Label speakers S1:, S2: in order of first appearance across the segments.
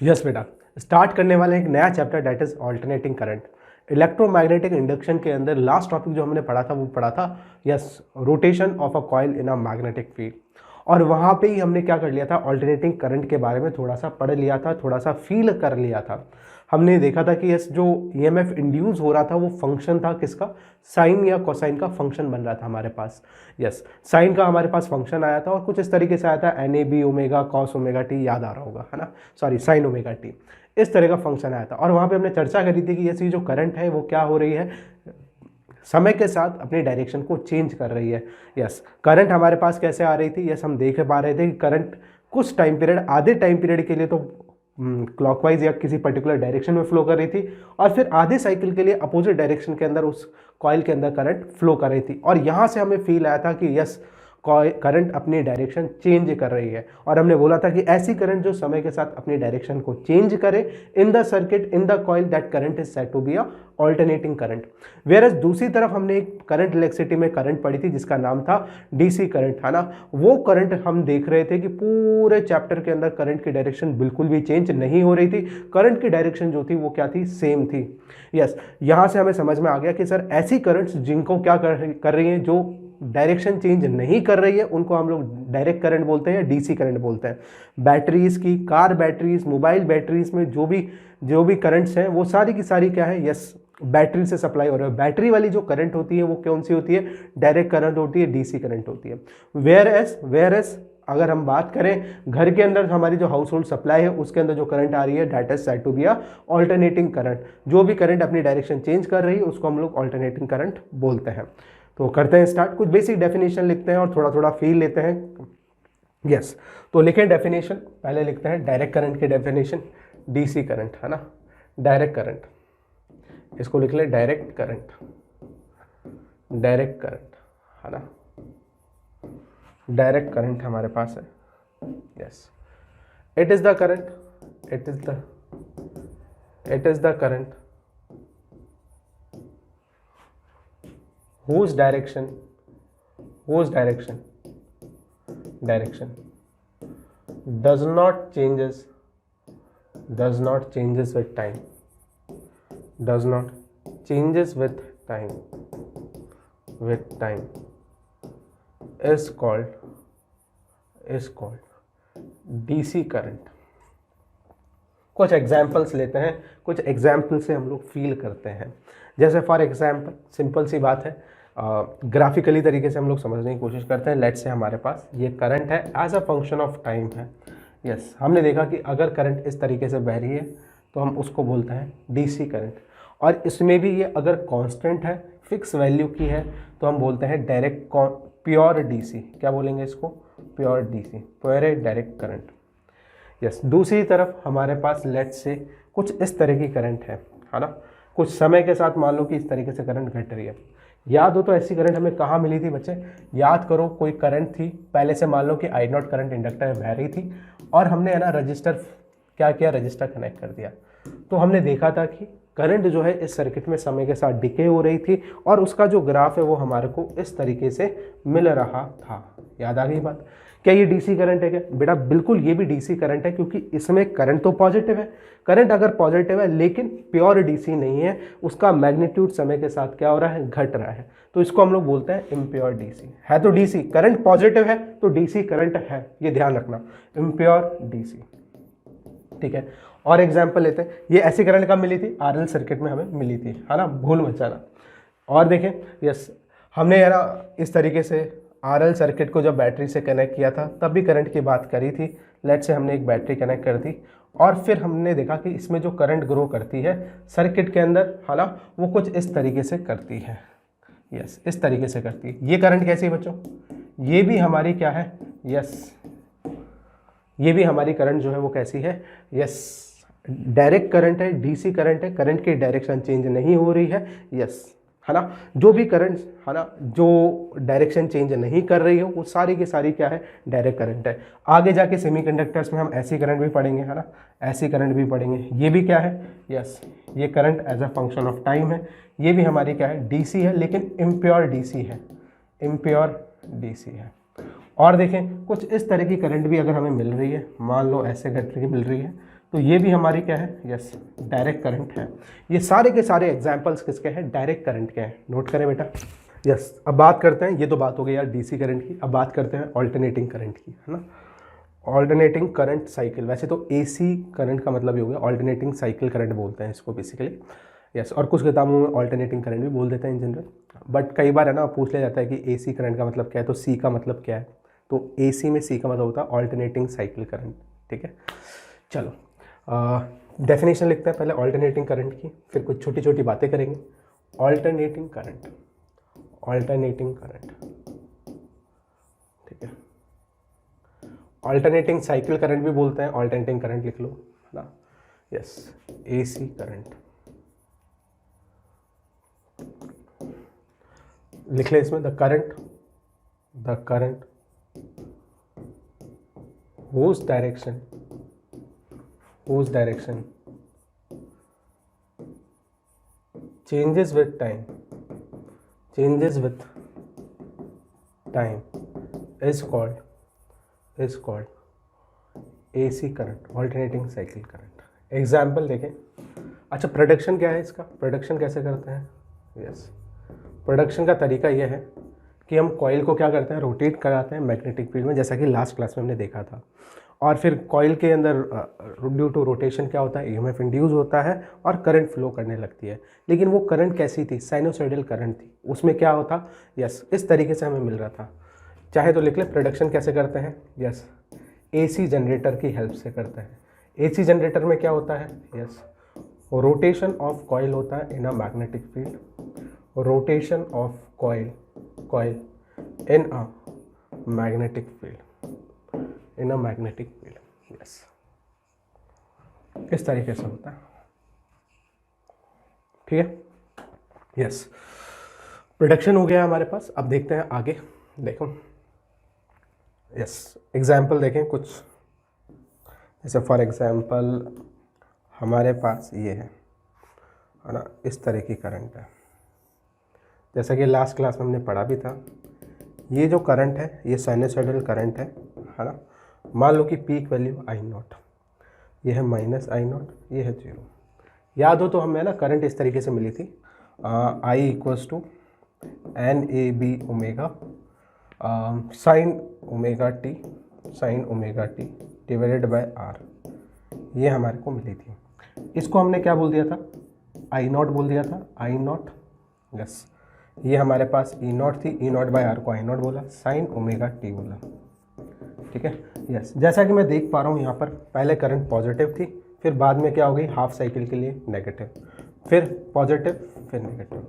S1: Yes बेटा, start करने वाले एक नया chapter that is alternating current. Electromagnetic induction के अंदर लास्ट टॉपिक जो हमने पढ़ा था वो पढ़ा था yes rotation of a coil in a magnetic field. और वहाँ पे ही हमने क्या कर लिया था, ऑल्टरनेटिंग करंट के बारे में थोड़ा सा पढ़ लिया था, थोड़ा सा फील कर लिया था। हमने देखा था कि यस जो ईएमएफ इंड्यूस हो रहा था वो फंक्शन था किसका, साइन या कोसाइन का फंक्शन बन रहा था हमारे पास। यस साइन का हमारे पास फंक्शन आया था और कुछ इस तरीके से आया था N A B omega cos omega t, याद आ रहा होगा है ना, सॉरी साइन ओमेगा टी, इस तरह का फंक्शन आया था। और वहाँ पे हमने चर्चा करी थी कि ये जो करंट है वो क्या हो रही है, समय के साथ अपनी डायरेक्शन को चेंज कर रही है। यस करंट हमारे पास कैसे आ रही थी, यस हम देख पा रहे थे कि करंट कुछ टाइम पीरियड, आधे टाइम पीरियड के लिए तो क्लॉकवाइज या किसी पर्टिकुलर डायरेक्शन में फ्लो कर रही थी और फिर आधे साइकिल के लिए अपोजिट डायरेक्शन के अंदर उस कॉइल के अंदर करंट फ्लो कर रही थी। और यहाँ से हमें फील आया था कि यस करंट अपनी डायरेक्शन चेंज कर रही है। और हमने बोला था कि ऐसी करंट जो समय के साथ अपनी डायरेक्शन को चेंज करे in the circuit in the coil, that current is said to be a alternating current. Where दूसरी तरफ हमने एक करंट इलेक्ट्रिसिटी में करंट पढ़ी थी जिसका नाम था डीसी करंट, है ना। वो करंट हम देख रहे थे कि पूरे चैप्टर के अंदर करंट की डायरेक्शन बिल्कुल भी चेंज नहीं हो रही थी, करंट की डायरेक्शन जो थी वो क्या थी, सेम थी। यस यहाँ से हमें समझ में आ गया कि सर ऐसी करंट्स जिनको क्या कर रही हैं, जो डायरेक्शन चेंज नहीं कर रही है, उनको हम लोग डायरेक्ट करंट बोलते हैं या डीसी करंट बोलते हैं। बैटरीज की, कार बैटरीज, मोबाइल बैटरीज में जो भी करंट्स हैं वो सारी की सारी क्या है, यस बैटरी से सप्लाई हो रहा है। बैटरी वाली जो करंट होती है वो कौन सी होती है, डायरेक्ट करंट होती है, डीसी करंट होती है। वेयर एस अगर हम बात करें घर के अंदर हमारी जो हाउस होल्ड सप्लाई है उसके अंदर जो करंट आ रही है, that is said to be a alternating current. जो भी करंट अपनी डायरेक्शन चेंज कर रही है उसको हम लोग ऑल्टरनेटिंग करंट बोलते हैं। तो करते हैं स्टार्ट, कुछ बेसिक डेफिनेशन लिखते हैं और थोड़ा थोड़ा फील लेते हैं। यस तो लिखें डेफिनेशन, पहले लिखते हैं डायरेक्ट करंट की डेफिनेशन, डीसी करंट है ना, डायरेक्ट करंट, इसको लिख ले डायरेक्ट करंट, डायरेक्ट करंट है ना, डायरेक्ट करंट हमारे पास है। Yes it is the current, it is the current whose direction does not changes with time, does not changes with time is called DC current. कुछ examples लेते हैं, कुछ example से हम लोग फील करते हैं। जैसे फॉर एग्जाम्पल सिंपल सी बात है, ग्राफिकली तरीके से हम लोग समझने की कोशिश करते हैं। लेट्स से हमारे पास ये करंट है, as a function of time है। यस हमने देखा कि अगर करंट इस तरीके से बह रही है तो हम उसको बोलते हैं डीसी करंट। और इसमें भी ये अगर कांस्टेंट है, फिक्स वैल्यू की है, तो हम बोलते हैं डायरेक्ट प्योर डीसी। क्या बोलेंगे इसको, pure DC, pure direct current. Yes दूसरी तरफ हमारे पास लेट्स से कुछ इस तरह की करंट है ना, कुछ समय के साथ मान लो कि इस तरीके से करंट घट रही है। याद हो तो ऐसी करंट हमें कहाँ मिली थी बच्चे, याद करो, कोई करंट थी पहले से, मान लो कि आई नॉट करंट इंडक्टर में बह रही थी और हमने है ना रजिस्टर क्या किया, रजिस्टर कनेक्ट कर दिया। तो हमने देखा था कि करंट जो है इस सर्किट में समय के साथ डिके हो रही थी और उसका जो ग्राफ है वो हमारे को इस तरीके से मिल रहा था। याद आ गई बात। क्या ये डीसी करंट है क्या बेटा, बिल्कुल ये भी डीसी करंट है, क्योंकि इसमें करंट तो पॉजिटिव है। करंट अगर पॉजिटिव है लेकिन प्योर डीसी नहीं है, उसका मैग्नीट्यूड समय के साथ क्या हो रहा है, घट रहा है, तो इसको हम लोग बोलते हैं इम्प्योर डीसी। है तो डीसी, करंट पॉजिटिव है तो डीसी करंट है, ये ध्यान रखना, इम्प्योर डीसी। ठीक है, और एग्जाम्पल लेते हैं। ये ऐसी करंट कब मिली थी, आरएल सर्किट में हमें मिली थी, है ना, भूल मत जाना। और देखें, यस हमने है ना इस तरीके से आरएल सर्किट को जब बैटरी से कनेक्ट किया था तब भी करंट की बात करी थी। लेट्स से हमने एक बैटरी कनेक्ट कर दी और फिर हमने देखा कि इसमें जो करंट ग्रो करती है सर्किट के अंदर, है ना, वो कुछ इस तरीके से करती है। यस इस तरीके से करती है। ये करंट कैसी है बच्चों, ये भी हमारी क्या है, यस ये भी हमारी करंट जो है वो कैसी है, यस डायरेक्ट करंट है, डीसी करंट है, करंट की डायरेक्शन चेंज नहीं हो रही है। यस है ना, जो भी करंट है ना जो डायरेक्शन चेंज नहीं कर रही है वो सारी की सारी क्या है, डायरेक्ट करंट है। आगे जाके सेमीकंडक्टर्स में हम ऐसी करंट भी पढ़ेंगे, है ना, ऐसी करंट भी पढ़ेंगे। ये भी क्या है, यस ये current as a function of time है। ये भी हमारी क्या है, डीसी है, लेकिन इम्प्योर डीसी है, इम्प्योर डीसी है। और देखें कुछ इस तरह की करंट भी अगर हमें मिल रही है, मान लो ऐसे घट की मिल रही है, तो ये भी हमारी क्या है, यस डायरेक्ट करंट है। ये सारे के सारे एग्जाम्पल्स किसके हैं, डायरेक्ट करंट के हैं। नोट करें बेटा। यस अब बात करते हैं, ये तो बात हो गई यार डीसी करंट की, अब बात करते हैं ऑल्टरनेटिंग करंट की, है ना। ऑल्टरनेटिंग करंट साइकिल, वैसे तो एसी करंट का मतलब ही हो गया, ऑल्टरनेटिंग साइकिल करंट बोलते हैं इसको बेसिकली। यस और कुछ किताबों में ऑल्टरनेटिंग करंट भी बोल देते हैं इन जनरल, बट कई बार है ना पूछ लिया जाता है कि एसी करंट का मतलब क्या है, तो सी का मतलब क्या है, तो एसी में सी का मतलब होता है ऑल्टरनेटिंग साइकिल करंट। ठीक है, चलो डेफिनेशन लिखते हैं पहले ऑल्टरनेटिंग करंट की, फिर कुछ छोटी छोटी बातें करेंगे। ऑल्टरनेटिंग करंट, ऑल्टरनेटिंग करंट, ठीक है। ऑल्टरनेटिंग साइकिल करंट भी बोलते हैं, ऑल्टरनेटिंग करंट लिख लो, है ना। यस एसी करंट लिख ले इसमें, the current whose direction changes with time is called AC current, alternating cycle current. Example देखें। अच्छा प्रोडक्शन क्या है इसका, प्रोडक्शन कैसे करते हैं, यस प्रोडक्शन का तरीका यह है कि हम कॉइल को क्या करते हैं, रोटेट कराते हैं मैग्नेटिक फील्ड में, जैसा कि लास्ट क्लास में हमने देखा था। और फिर कॉइल के अंदर ड्यू टू रोटेशन क्या होता है, ईएमएफ इंड्यूस होता है और करंट फ्लो करने लगती है। लेकिन वो करंट कैसी थी, साइनोसॉइडल करंट थी। उसमें क्या होता, यस इस तरीके से हमें मिल रहा था। चाहे तो लिख ले प्रोडक्शन कैसे करते हैं, यस एसी जनरेटर की हेल्प से करते हैं। एसी जनरेटर में क्या होता है, यस रोटेशन ऑफ कॉइल होता है in a magnetic field, rotation of coil in a magnetic field, yes इस तरीके से होता है। ठीक है, यस प्रोडक्शन हो गया हमारे पास। अब देखते हैं आगे, देखो यस एग्जाम्पल देखें कुछ, जैसे फॉर एग्जाम्पल हमारे पास ये है ना, इस तरह की करंट है, जैसा कि लास्ट क्लास में हमने पढ़ा भी था। ये जो करंट है ये साइनोसॉइडल करंट है ना। मान लो कि पीक वैल्यू आई नॉट, ये है माइनस आई नॉट, ये है 0। याद हो तो हमें ना करंट इस तरीके से मिली थी, I equals to N A B omega sine omega T divided by R, ये हमारे को मिली थी। इसको हमने क्या बोल दिया था, आई नॉट बोल दिया था, आई नॉट, यस ये हमारे पास ई नॉट थी, ई नॉट बाय आर को आई नॉट बोला, साइन ओमेगा टी बोला। ठीक है, यस जैसा कि मैं देख पा रहा हूँ यहाँ पर पहले करंट पॉजिटिव थी, फिर बाद में क्या हो गई हाफ साइकिल के लिए नेगेटिव, फिर पॉजिटिव, फिर नेगेटिव।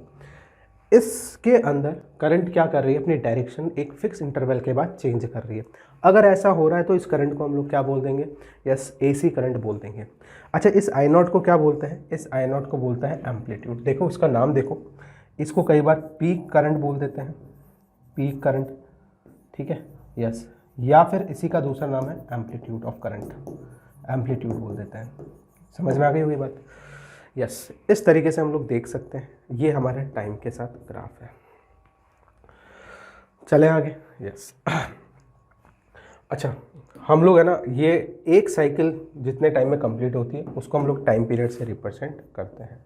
S1: इसके अंदर करंट क्या कर रही है, अपनी डायरेक्शन एक फिक्स इंटरवल के बाद चेंज कर रही है। अगर ऐसा हो रहा है तो इस करंट को हम लोग क्या बोल देंगे, यस एसी करंट बोल देंगे। अच्छा इस आई नॉट को क्या बोलते हैं, इस आई नॉट को बोलता है एम्पलीट्यूड। देखो उसका नाम देखो, इसको कई बार पीक करंट बोल देते हैं, पीक करंट, ठीक है यस, या फिर इसी का दूसरा नाम है एम्पलीट्यूड ऑफ करंट, एम्पलीट्यूड बोल देते हैं। समझ में आ गई होगी बात, यस इस तरीके से हम लोग देख सकते हैं। ये हमारे टाइम के साथ ग्राफ है। चलें आगे, यस अच्छा हम लोग है ना, ये एक साइकिल जितने टाइम में कंप्लीट होती है उसको हम लोग टाइम पीरियड से रिप्रेजेंट करते हैं,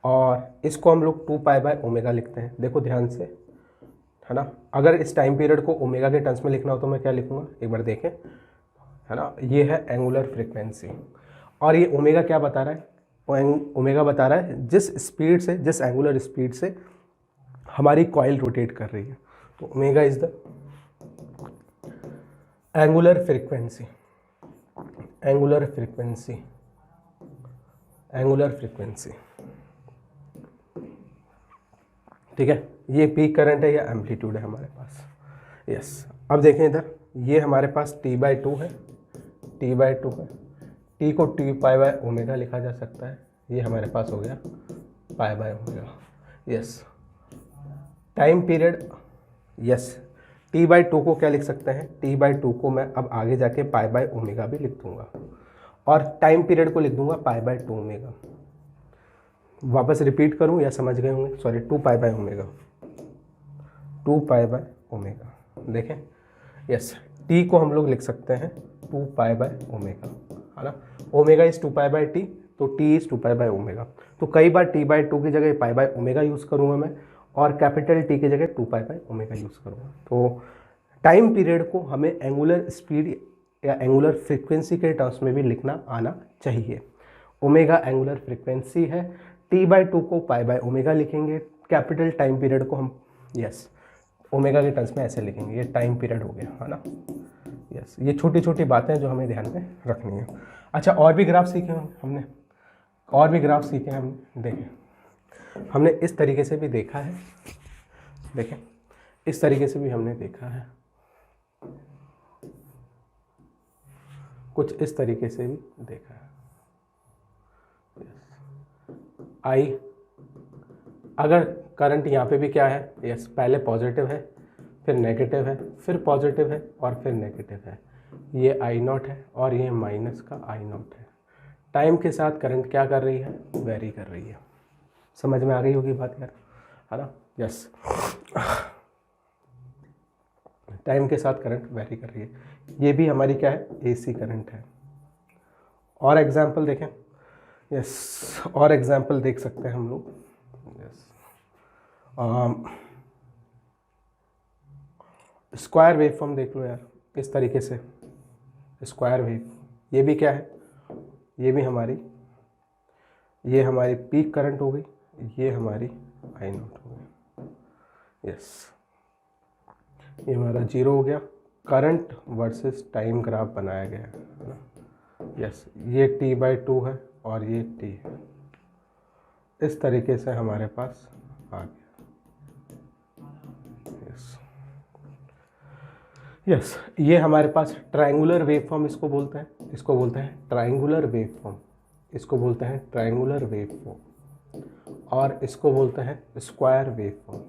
S1: और इसको हम लोग 2π/ω लिखते हैं। देखो ध्यान से, है ना, अगर इस टाइम पीरियड को ओमेगा के टर्म्स में लिखना हो तो मैं क्या लिखूंगा, एक बार देखें, है ना, ये है एंगुलर फ्रीक्वेंसी, और ये ओमेगा क्या बता रहा है, ओमेगा बता रहा है जिस स्पीड से, जिस एंगुलर स्पीड से हमारी कॉइल रोटेट कर रही है। तो omega is the angular frequency, angular frequency, angular frequency, ठीक है। ये पीक करंट है या एम्पलीट्यूड है हमारे पास, यस। अब देखें इधर, ये हमारे पास T/2 है, T/2 है, T को 2π/ω लिखा जा सकता है, ये हमारे पास हो गया π/ω, yes. Time period, yes T/2 को क्या लिख सकते हैं, T/2 को मैं अब आगे जाके π/ω भी लिख दूंगा, और टाइम पीरियड को लिख दूंगा π/2ω। वापस रिपीट करूं या समझ गए होंगे, सॉरी 2π/ω, 2π/ω देखें, यस T को हम लोग लिख सकते हैं 2π/ω, है ना। ओमेगा इज़ 2π/t, तो t इज़ 2π/ω। तो कई बार t/2 की जगह π/ω यूज़ करूँगा मैं, और कैपिटल T की जगह 2π/ω यूज़ करूँगा। तो टाइम पीरियड को हमें एंगुलर स्पीड या एंगुलर फ्रीक्वेंसी के टर्म्स में भी लिखना आना चाहिए। ओमेगा एंगुलर फ्रीक्वेंसी है, t/2 को π/ω लिखेंगे, कैपिटल टाइम पीरियड को हम ओमेगा के टर्म्स में ऐसे लिखेंगे, ये टाइम पीरियड हो गया, है ना। ये छोटी छोटी बातें जो हमें ध्यान में रखनी है। अच्छा, और भी ग्राफ सीखे हमने, और भी ग्राफ सीखे हमने, देखें हमने इस तरीके से भी देखा है, देखें इस तरीके से भी हमने देखा है, कुछ इस तरीके से भी देखा है। आई अगर करंट यहाँ पे भी क्या है, यस पहले पॉजिटिव है, फिर नेगेटिव है, फिर पॉजिटिव है और फिर नेगेटिव है, ये I0 है और ये माइनस का I0 है। टाइम के साथ करंट क्या कर रही है, वेरी कर रही है। समझ में आ गई होगी बात यार, है ना। यस, टाइम के साथ करंट वेरी कर रही है। ये भी हमारी क्या है, AC करंट है। और एग्जाम्पल देखें, यस और एग्जाम्पल देख सकते हैं हम लोग। यस, स्क्वायर वेव फॉर्म देख लो यार, इस तरीके से स्क्वायर वेव, ये भी क्या है, ये भी हमारी, ये हमारी पीक करंट हो गई, ये हमारी I0 हो गई। यस, ये हमारा 0 हो गया। करंट वर्सेस टाइम ग्राफ बनाया गया है ना। यस, ये t/2 है और ये t है, इस तरीके से हमारे पास आ गया। यस, ये हमारे पास ट्रायंगुलर वेव फॉर्म इसको बोलते हैं, इसको बोलते हैं ट्रायंगुलर वेव फॉर्म, इसको बोलते हैं ट्रायंगुलर वेव फॉर्म, और इसको बोलते हैं स्क्वायर वेव फॉर्म,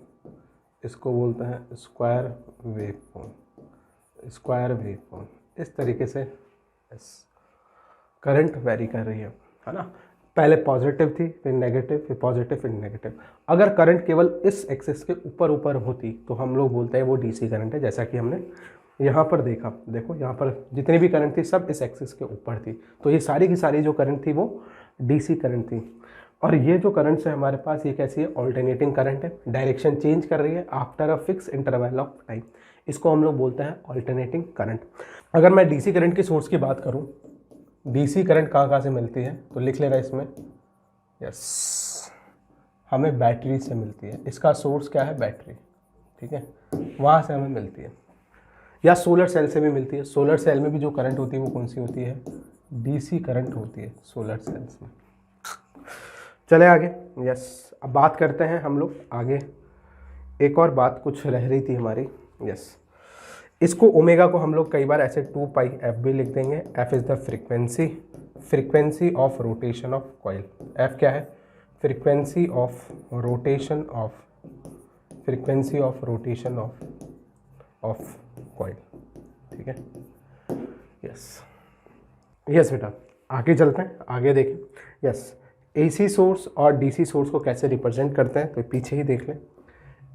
S1: इसको बोलते हैं square wave form, square wave form. इस तरीके से करंट वेरी कर रही है ना। पहले पॉजिटिव थी, फिर नेगेटिव, फिर पॉजिटिव, फिर नेगेटिव। अगर करंट केवल इस एक्सिस के ऊपर ऊपर होती तो हम लोग बोलते हैं वो डीसी करंट है, जैसा कि हमने यहाँ पर देखा। देखो यहाँ पर जितनी भी करंट थी सब इस एक्सिस के ऊपर थी, तो ये सारी की सारी जो करंट थी वो डीसी करंट थी। और ये जो करंट्स है हमारे पास, ये कैसी है, ऑल्टरनेटिंग करंट है, डायरेक्शन चेंज कर रही है after a fix interval of time. इसको हम लोग बोलते हैं ऑल्टरनेटिंग करंट। अगर मैं डीसी करंट की सोर्स की बात करूँ, डीसी करंट कहाँ से मिलती है, तो लिख लेना इसमें। यस, हमें बैटरी से मिलती है, इसका सोर्स क्या है, बैटरी, ठीक है, वहाँ से हमें मिलती है। या सोलर सेल से भी मिलती है। सोलर सेल में भी जो करंट होती है वो कौन सी होती है, डीसी करंट होती है सोलर सेल्स में। चले आगे। यस, अब बात करते हैं हम लोग आगे। एक और बात कुछ रह रही थी हमारी। यस, इसको ओमेगा को हम लोग कई बार ऐसे 2πf भी लिख देंगे। F is the frequency of rotation of coil. F क्या है, frequency of rotation of coil, ठीक है। यस बेटा, आगे चलते हैं, आगे देखें। यस, एसी सोर्स और डीसी सोर्स को कैसे रिप्रेजेंट करते हैं, तो पीछे ही देख लें।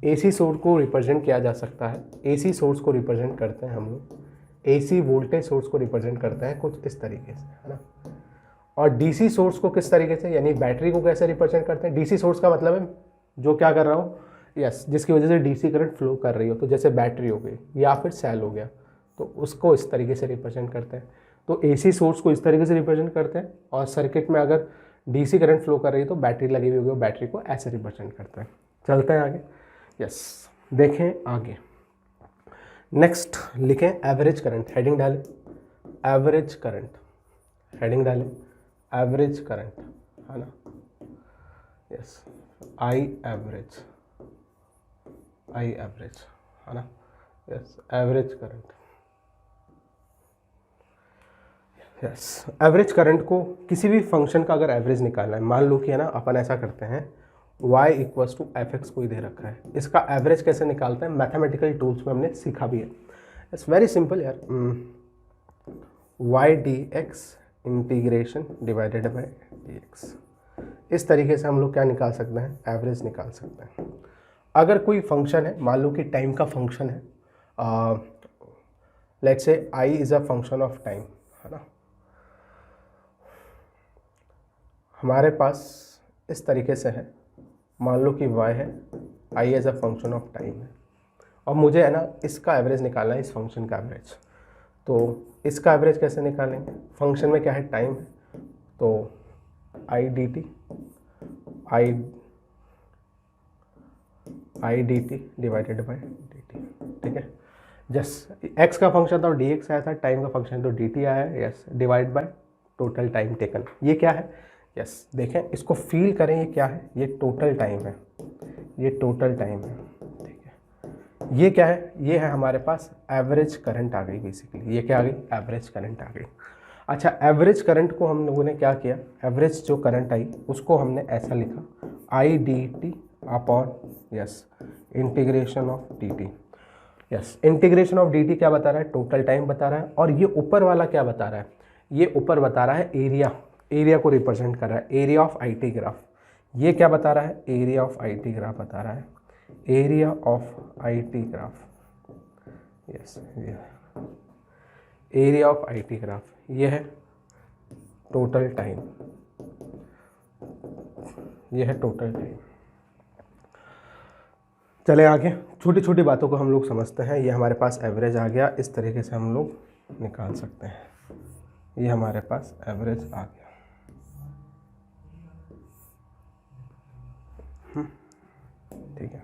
S1: एसी सोर्स को रिप्रेजेंट किया जा सकता है, एसी सोर्स को रिप्रेजेंट करते हैं हम लोग, एसी वोल्टेज सोर्स को रिप्रेजेंट करते हैं कुछ इस तरीके से, है ना। और डीसी सोर्स को किस तरीके से, यानी बैटरी को कैसे रिप्रेजेंट करते हैं। डीसी सोर्स का मतलब है जो क्या कर रहा हो, यस, जिसकी वजह से डीसी करंट फ्लो कर रही हो, तो जैसे बैटरी हो गई या फिर सेल हो गया, तो उसको इस तरीके से रिप्रेजेंट करते हैं। तो एसी सोर्स को इस तरीके से रिप्रेजेंट करते हैं, और सर्किट में अगर डीसी करंट फ्लो कर रही है तो बैटरी लगी हुई होगी, बैटरी को ऐसे रिप्रेजेंट करते हैं। चलते हैं आगे। यस, देखें आगे। नेक्स्ट लिखें एवरेज करंट, हेडिंग डालें एवरेज करंट, हेडिंग डालें एवरेज करंट, है ना। यस, आई एवरेज, है ना। Yes, average current. Yes, average current को किसी भी फंक्शन का अगर एवरेज निकालना है, मान लो कि, है ना, अपन ऐसा करते हैं y = fx कोई दे रखा है, इसका एवरेज कैसे निकालते हैं, मैथमेटिकल टूल्स में हमने सीखा भी है। इट्स वेरी सिंपल यार, y dx integration divided bye dx। इस तरीके से हम लोग क्या निकाल सकते हैं, एवरेज निकाल सकते हैं। अगर कोई फंक्शन है, मान लो कि टाइम का फंक्शन है, let's say i is a function of time, है ना। हमारे पास इस तरीके से है, मान लो कि y है, i as a function of time है, और मुझे है ना इसका एवरेज निकालना है, इस फंक्शन का एवरेज। तो इसका एवरेज कैसे निकालेंगे, फंक्शन में क्या है, टाइम है, तो आई D T divided by D T, ठीक है। जस्ट x का फंक्शन था और dx आया था, टाइम का फंक्शन तो dt आया है, yes, divide by total time taken. ये क्या है, यस, देखें इसको फील करें, ये क्या है, ये टोटल टाइम है, ये टोटल टाइम है, ठीक है। ये क्या है, ये है हमारे पास एवरेज करंट आ गई बेसिकली, ये क्या आ गई, एवरेज करंट आ गई। अच्छा, एवरेज करंट को हम लोगों ने क्या किया, एवरेज जो करंट आई उसको हमने ऐसा लिखा, आई D T upon, yes, integration of D T. Yes, integration of D T क्या बता रहा है, टोटल टाइम बता रहा है। और ये ऊपर वाला क्या बता रहा है, ये ऊपर बता रहा है एरिया, एरिया को रिप्रेजेंट कर रहा है, area of I T graph. ये क्या बता रहा है, area of I T graph बता रहा है, area of I T graph, yes, area of I T graph. ये है टोटल टाइम, ये है टोटल टाइम। चले आगे, छोटी छोटी बातों को हम लोग समझते हैं। ये हमारे पास एवरेज आ गया, इस तरीके से हम लोग निकाल सकते हैं, ये हमारे पास एवरेज आ गया। ठीक है,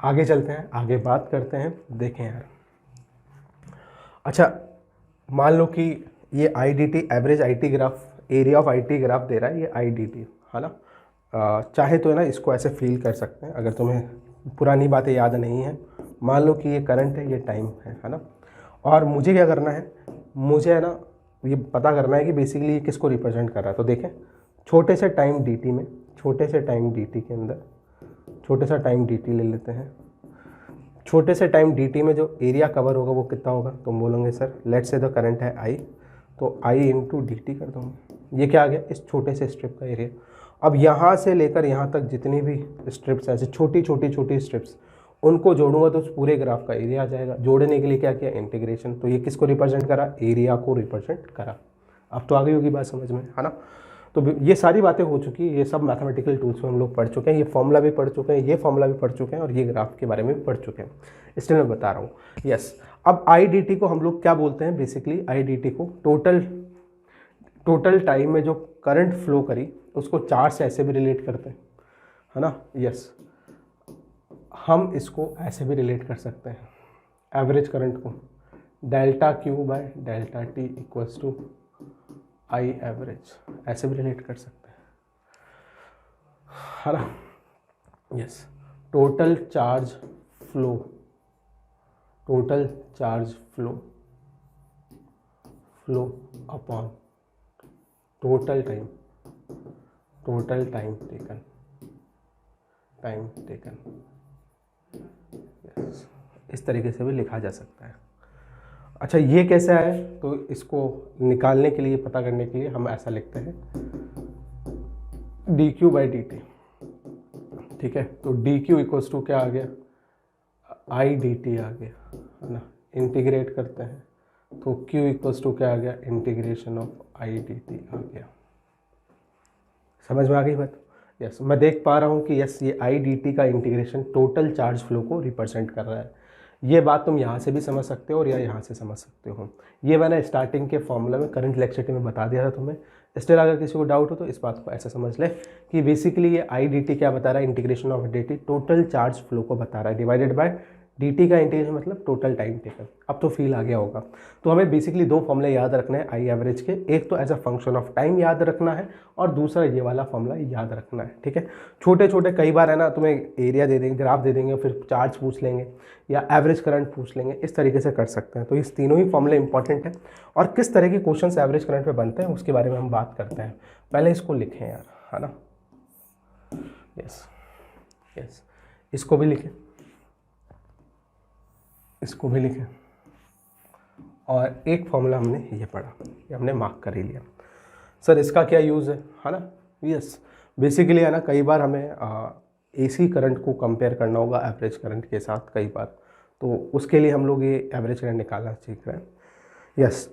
S1: आगे चलते हैं, आगे बात करते हैं। देखें यार, अच्छा मान लो कि ये I D T, average I T graph, area of I T graph दे रहा है, ये आई डी टी, है ना। चाहे तो है ना इसको ऐसे फील कर सकते हैं, अगर तुम्हें पुरानी बातें याद नहीं है। मान लो कि ये करंट है, ये टाइम है ना। और मुझे क्या करना है, मुझे है ना ये पता करना है कि बेसिकली ये किसको रिप्रेजेंट कर रहा है। तो देखें, छोटे से टाइम डी टी में, छोटे से टाइम डी टी के अंदर छोटे सा टाइम डी टी ले लेते हैं। छोटे से टाइम डी टी में जो एरिया कवर होगा वो कितना होगा, तुम बोलोगे sir let's say the current है आई, तो आई इंटू डी टी कर दूँगा। ये क्या आ गया, इस छोटे से स्ट्रिप का एरिया। अब यहाँ से लेकर यहाँ तक जितनी भी स्ट्रिप्स ऐसे छोटी छोटी छोटी स्ट्रिप्स, उनको जोड़ूंगा तो उस पूरे ग्राफ का एरिया आ जाएगा। जोड़ने के लिए क्या किया, इंटीग्रेशन। तो ये किसको रिप्रेजेंट करा, एरिया को रिप्रेजेंट करा। अब तो आ गई होगी बात समझ में, है ना। तो ये सारी बातें हो चुकी है, ये सब मैथमेटिकल टूल्स में हम लोग पढ़ चुके हैं, ये फॉर्मूला भी पढ़ चुके हैं, ये फॉर्मूला भी पढ़ चुके हैं, और ये ग्राफ के बारे में भी पढ़ चुके हैं, इसलिए मैं बता रहा हूँ। यस, अब आई डी टी को हम लोग क्या बोलते हैं, बेसिकली आई डी टी को टोटल टाइम में जो करंट फ्लो करी उसको चार्ज से ऐसे भी रिलेट करते हैं, है ना। यस, हम इसको ऐसे भी रिलेट कर सकते हैं, एवरेज करंट को delta q by delta t equals to I average, ऐसे भी रिलेट कर सकते हैं, है ना। Yes, total charge flow upon total time taken. Yes, इस तरीके से भी लिखा जा सकता है। अच्छा, ये कैसे आए, तो इसको निकालने के लिए, पता करने के लिए हम ऐसा लिखते हैं D Q by D T, ठीक है। तो डी क्यू इक्वल्स टू क्या आ गया, आई डी टी आ गया, है ना। इंटीग्रेट करते हैं तो क्यू इक्वल्स टू क्या आ गया, integration of I D T आ गया। समझ में आ गई बात। यस, मैं देख पा रहा हूँ कि यस, ये आई डी टी का इंटीग्रेशन टोटल चार्ज फ्लो को रिप्रेजेंट कर रहा है। ये बात तुम यहाँ से भी समझ सकते हो और या यहाँ से समझ सकते हो। ये मैंने स्टार्टिंग के फॉर्मूला में, करंट इलेक्ट्रिसिटी में बता दिया था तुम्हें। स्टिल अगर किसी को डाउट हो तो इस बात को ऐसा समझ ले कि बेसिकली ये आई डी टी क्या बता रहा है, integration of D T total charge flow को बता रहा है, डिवाइडेड बाय डी टी का इंटीग्रेशन मतलब टोटल टाइम टेकन। अब तो फील आ गया होगा। तो हमें बेसिकली दो फॉर्मूले याद रखने हैं आई एवरेज के, एक तो as a function of time याद रखना है और दूसरा ये वाला फॉर्मूला याद रखना है, ठीक है। छोटे छोटे कई बार है ना तुम्हें एरिया दे देंगे, ग्राफ दे देंगे, फिर चार्ज पूछ लेंगे या एवरेज करंट पूछ लेंगे, इस तरीके से कर सकते हैं। तो इस तीनों ही फॉर्मूले इंपॉर्टेंट है और किस तरह के क्वेश्चन एवरेज करंट पे बनते हैं उसके बारे में हम बात करते हैं। पहले इसको लिखें यार, है ना। यस, इसको भी लिखें, इसको भी लिखें, और एक फॉर्मूला हमने ये पढ़ा, ये हमने मार्क कर ही लिया। सर इसका क्या यूज़ है ना। यस, बेसिकली है ना, कई बार हमें एसी करंट को कंपेयर करना होगा एवरेज करंट के साथ कई बार, तो उसके लिए हम लोग ये एवरेज करंट निकालना सीख रहे हैं। यस,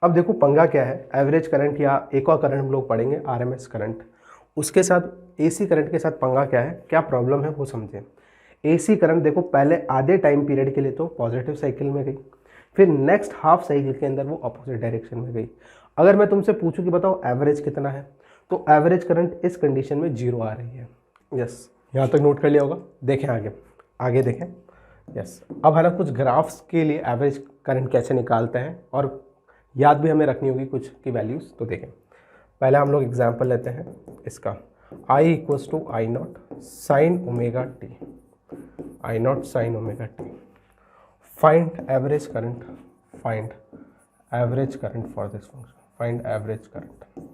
S1: अब देखो पंगा क्या है, एवरेज करंट या एक और करंट हम लोग पढ़ेंगे आरएमएस करंट, उसके साथ एसी करंट के साथ पंगा क्या है, क्या प्रॉब्लम है वो समझें। एसी करंट देखो पहले आधे टाइम पीरियड के लिए तो पॉजिटिव साइकिल में गई, फिर नेक्स्ट हाफ साइकिल के अंदर वो अपोजिट डायरेक्शन में गई। अगर मैं तुमसे पूछूं कि बताओ एवरेज कितना है, तो एवरेज करंट इस कंडीशन में 0 आ रही है। यस, यहाँ तक नोट कर लिया होगा। देखें आगे, आगे देखें। यस, अब है ना कुछ ग्राफ्स के लिए एवरेज करंट कैसे निकालते हैं और याद भी हमें रखनी होगी कुछ की वैल्यूज़। तो देखें, पहले हम लोग एग्जाम्पल लेते हैं इसका, I equals to I not sine omega t, I not sine omega T. Find average current, find average current for this function, find average current.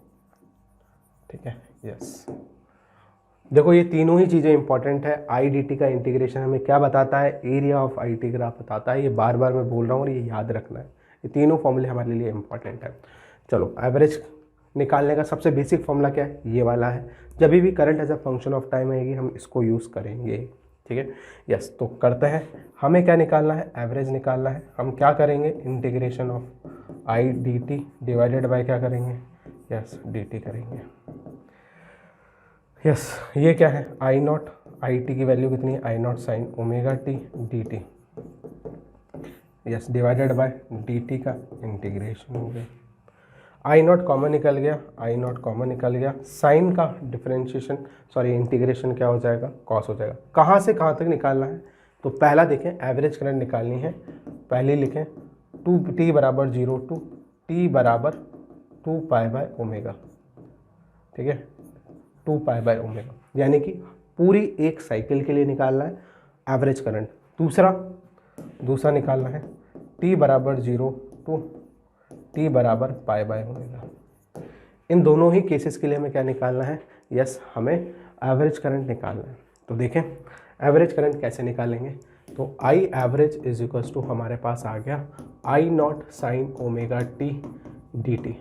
S1: ठीक है, यस। देखो ये तीनों ही चीज़ें इंपॉर्टेंट है। आई डी टी का इंटीग्रेशन हमें क्या बताता है, area of I T graph बताता है। ये बार बार मैं बोल रहा हूँ और ये याद रखना है, ये तीनों फॉर्मूले हमारे लिए इंपॉर्टेंट है। चलो, एवरेज निकालने का सबसे बेसिक फॉर्मूला क्या है, ये वाला है। जब भी current as a function of time आएगी हम इसको यूज़ करेंगे। ठीक है, यस। तो करते हैं, हमें क्या निकालना है, एवरेज निकालना है। हम क्या करेंगे, integration of I D T divided by क्या करेंगे, यस डी टी करेंगे। यस, ये क्या है, आई नॉट, आई टी की वैल्यू कितनी है, I not sine omega T D T, yes divided by D T का इंटीग्रेशन हो गया। आई नॉट कॉमन निकल गया, आई नॉट कॉमन निकल गया। साइन का डिफरेंशिएशन सॉरी इंटीग्रेशन क्या हो जाएगा, कॉस हो जाएगा। कहाँ से कहाँ तक निकालना है, तो पहला देखें एवरेज करंट निकालनी है। पहले लिखें 2t बराबर 0 टू t बराबर 2 पाई बाय ओमेगा। ठीक है, 2 पाई बाय ओमेगा, यानी कि पूरी एक साइकिल के लिए निकालना है एवरेज करंट। दूसरा निकालना है t बराबर 0 टू t बराबर पाई बाय ओमेगा। इन दोनों ही केसेस के लिए हमें क्या निकालना है, यस हमें एवरेज करंट निकालना है। तो देखें एवरेज करंट कैसे निकालेंगे, तो I average is equals to हमारे पास आ गया I not sine omega T D T,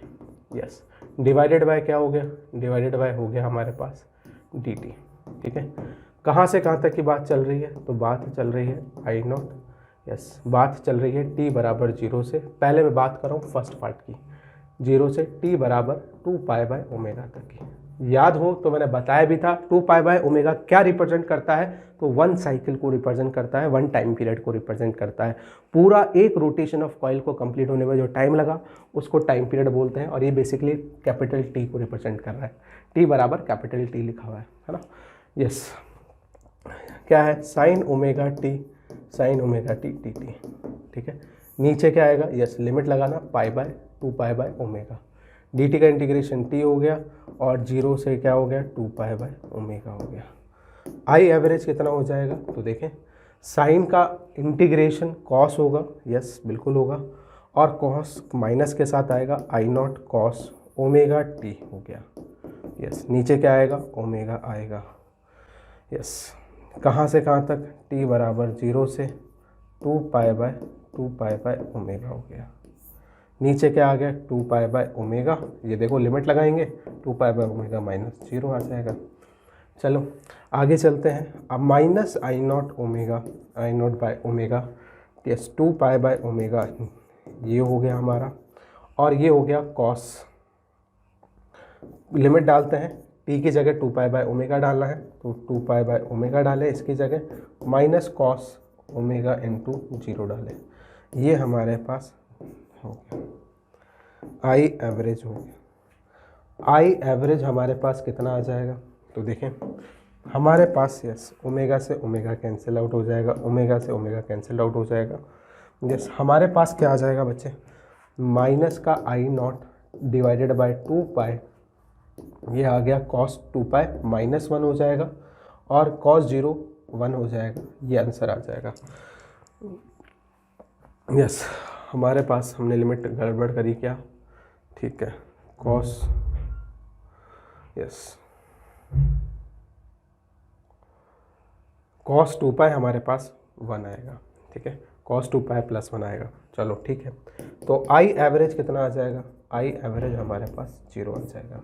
S1: yes divided by क्या हो गया, डिवाइडेड बाय हो गया हमारे पास डी टी। ठीक है, कहाँ से कहाँ तक की बात चल रही है, तो बात चल रही है आई नॉट, यस बात चल रही है t बराबर 0 से, पहले मैं बात कर रहा हूँ फर्स्ट पार्ट की, 0 से t बराबर 2 पाई बाय ओमेगा तक की। याद हो तो मैंने बताया भी था 2 पाई बाय ओमेगा क्या रिप्रेजेंट करता है, तो 1 साइकिल को रिप्रेजेंट करता है, 1 टाइम पीरियड को रिप्रेजेंट करता है। पूरा एक रोटेशन ऑफ कॉइल को कंप्लीट होने में जो टाइम लगा उसको टाइम पीरियड बोलते हैं, और ये बेसिकली कैपिटल T को रिप्रेजेंट कर रहा है। t बराबर कैपिटल T लिखा हुआ है ना। यस, क्या है sign omega T, sign omega T T T. ठीक है, नीचे क्या आएगा, यस लिमिट लगाना pi by 2 pi by omega, D T का इंटीग्रेशन t हो गया और 0 से क्या हो गया 2 पाई बाय ओमेगा हो गया। आई एवरेज कितना हो जाएगा, तो देखें साइन का इंटीग्रेशन कॉस होगा, यस बिल्कुल होगा, और कॉस माइनस के साथ आएगा आई नॉट कॉस ओमेगा टी हो गया। यस, नीचे क्या आएगा, ओमेगा आएगा। यस, कहाँ से कहाँ तक, t बराबर 0 से 2 पाई बाय ओमेगा हो गया। नीचे क्या आ गया 2 पाई बाय ओमेगा, ये देखो लिमिट लगाएंगे 2 पाई बाय ओमेगा माइनस 0 आ जाएगा। चलो आगे चलते हैं, अब minus I not omega, I naught by omega, yes 2 pi by omega ये हो गया हमारा, और ये हो गया कॉस। लिमिट डालते हैं, t की जगह 2 पाई बाय ओमेगा डालना है, तो 2 पाई बाय ओमेगा डालें, इसकी जगह माइनस कॉस ओमेगा इंटू 0 डालें, ये हमारे पास हो गया आई एवरेज हो गया। आई एवरेज हमारे पास कितना आ जाएगा, तो देखें हमारे पास यस ओमेगा से ओमेगा कैंसिल आउट हो जाएगा, ओमेगा से ओमेगा कैंसिल आउट हो जाएगा। यस, हमारे पास क्या आ जाएगा बच्चे, माइनस का आई नॉट डिवाइडेड बाय 2 पाई, ये आ गया cos 2 पाई माइनस 1 हो जाएगा, और cos 0 1 हो जाएगा, ये आंसर आ जाएगा। यस, हमारे पास हमने लिमिट गड़बड़ करी क्या, ठीक है, cos यस cos 2 पाई हमारे पास 1 आएगा। ठीक है, cos 2 पाई प्लस 1 आएगा। चलो ठीक है, तो आई एवरेज कितना आ जाएगा, आई एवरेज हमारे पास 0 आ जाएगा।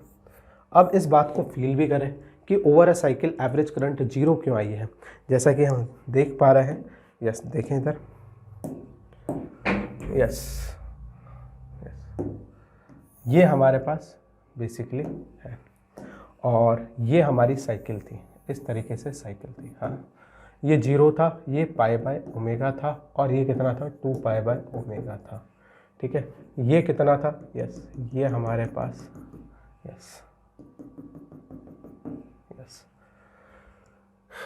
S1: अब इस बात को फील भी करें कि over a cycle average current 0 क्यों आई है, जैसा कि हम देख पा रहे हैं। यस, देखें इधर, यस ये हमारे पास बेसिकली है, और ये हमारी साइकिल थी, इस तरीके से साइकिल थी, हाँ। ये 0 था, ये पाई बाय ओमेगा था, और ये कितना था 2 पाई बाय ओमेगा था, ठीक है। ये कितना था, यस, ये हमारे पास, यस यस,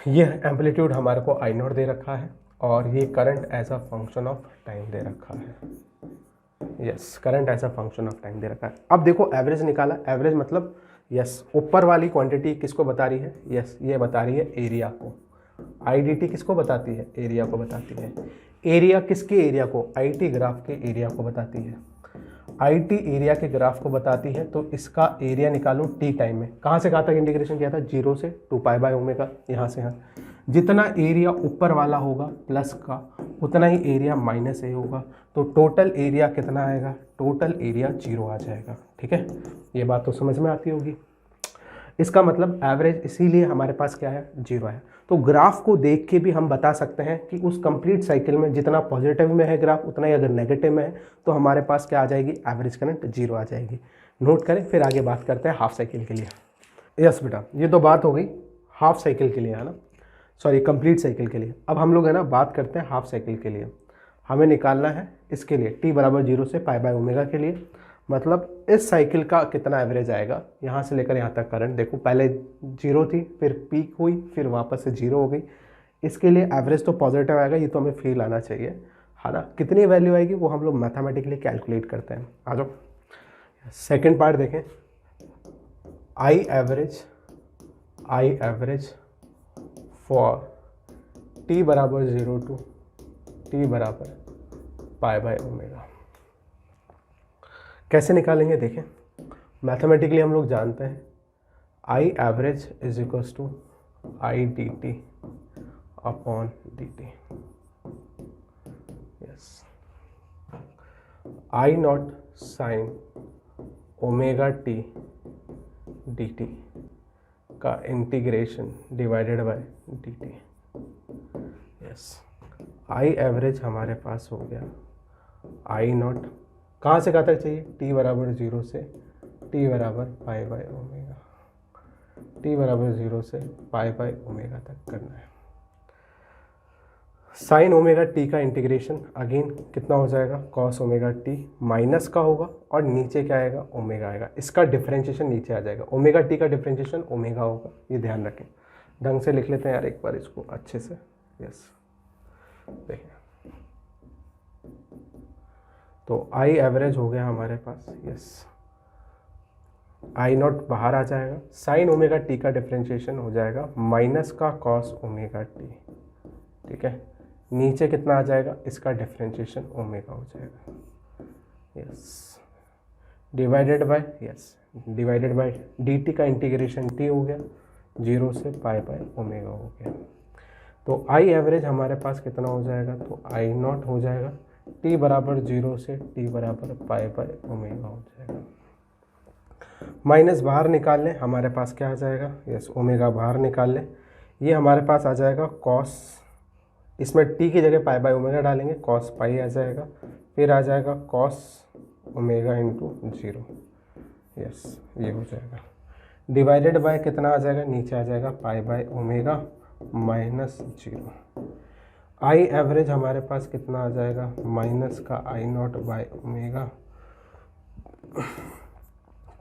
S1: ये एम्पलीट्यूड हमारे को आई नॉट दे रखा है, और ये current as a function of time दे रखा है, yes, current as a function of time दे रखा है। अब देखो एवरेज निकाला, एवरेज मतलब यस, ऊपर वाली क्वांटिटी किसको बता रही है, यस, ये बता रही है एरिया को। आईडीटी किसको बताती है, एरिया को बताती है। एरिया किसके एरिया को, आईटी ग्राफ के एरिया को बताती है। आईटी एरिया के ग्राफ को बताती है, तो इसका एरिया निकालो टी टाइम में। कहाँ से कहाँ तक इंटीग्रेशन किया था, 0 से 2 पाई बाय ओमेगा, यहाँ से यहाँ। जितना एरिया ऊपर वाला होगा प्लस का, उतना ही एरिया माइनस ए होगा, तो टोटल एरिया कितना आएगा, टोटल एरिया 0 आ जाएगा, ठीक है। ये बात तो समझ में आती होगी। इसका मतलब एवरेज इसीलिए हमारे पास क्या है, 0 है। तो ग्राफ को देख के भी हम बता सकते हैं कि उस कंप्लीट साइकिल में जितना पॉजिटिव में है ग्राफ, उतना ही अगर नेगेटिव में है तो हमारे पास क्या आ जाएगी, एवरेज करंट 0 आ जाएगी। नोट करें, फिर आगे बात करते हैं हाफ साइकिल के लिए। यस बेटा, ये तो बात हो गई हाफ साइकिल के लिए, है ना, सॉरी कंप्लीट साइकिल के लिए। अब हम लोग है ना बात करते हैं हाफ साइकिल के लिए। हमें निकालना है इसके लिए t बराबर 0 से पाई बाय ओमेगा के लिए, मतलब इस साइकिल का कितना एवरेज आएगा, यहाँ से लेकर यहाँ तक करंट। देखो पहले 0 थी, फिर पीक हुई, फिर वापस से 0 हो गई। इसके लिए एवरेज तो पॉजिटिव आएगा, ये तो हमें फील आना चाहिए, है ना। कितनी वैल्यू आएगी वो हम लोग मैथमेटिकली कैलकुलेट करते हैं। आ जाओ सेकेंड पार्ट देखें। आई एवरेज फॉर t बराबर 0 टू t बराबर पाई बाय ओमेगा। कैसे निकालेंगे देखें, मैथमेटिकली हम लोग जानते हैं I average is equals to I D T upon D T. Yes, I not sine omega T D T का integration divided by D T. Yes, I average हमारे पास हो गया आई नॉट, कहाँ से कहाँ तक चाहिए, t बराबर 0 से t बराबर पाई बाय ओमेगा, t बराबर 0 से पाई बाय ओमेगा तक करना है। साइन ओमेगा t का इंटीग्रेशन अगेन कितना हो जाएगा, कॉस ओमेगा t माइनस का होगा, और नीचे क्या आएगा, ओमेगा आएगा। इसका डिफरेंशिएशन नीचे आ जाएगा, ओमेगा t का डिफरेंशिएशन ओमेगा होगा, ये ध्यान रखें। ढंग से लिख लेते हैं यार एक बार इसको अच्छे से। यस, देखिए तो आई एवरेज हो गया हमारे पास, यस, आई नॉट बाहर आ जाएगा, साइन ओमेगा टी का डिफरेंशिएशन हो जाएगा माइनस का कॉस ओमेगा टी, ठीक है। नीचे कितना आ जाएगा, इसका डिफरेंशिएशन ओमेगा हो जाएगा, yes, divided bye, yes, divided by D T का इंटीग्रेशन टी हो गया, 0 से पाई बाय ओमेगा हो गया। तो आई एवरेज हमारे पास कितना हो जाएगा, तो आई नॉट हो जाएगा t बराबर 0 से t बराबर पाई बाय ओमेगा हो जाएगा। माइनस बाहर निकाल लें, हमारे पास क्या आ जाएगा, यस, ओमेगा बाहर निकाल लें, ये हमारे पास आ जाएगा कॉस, इसमें t की जगह पाई बाय ओमेगा डालेंगे, कॉस पाई आ जाएगा, फिर आ जाएगा कॉस ओमेगा इंटू 0, यस, ये हो जाएगा। डिवाइडेड बाय कितना आ जाएगा, नीचे आ जाएगा pi by omega minus 0। I average हमारे पास कितना आ जाएगा, माइनस का I naught by omega,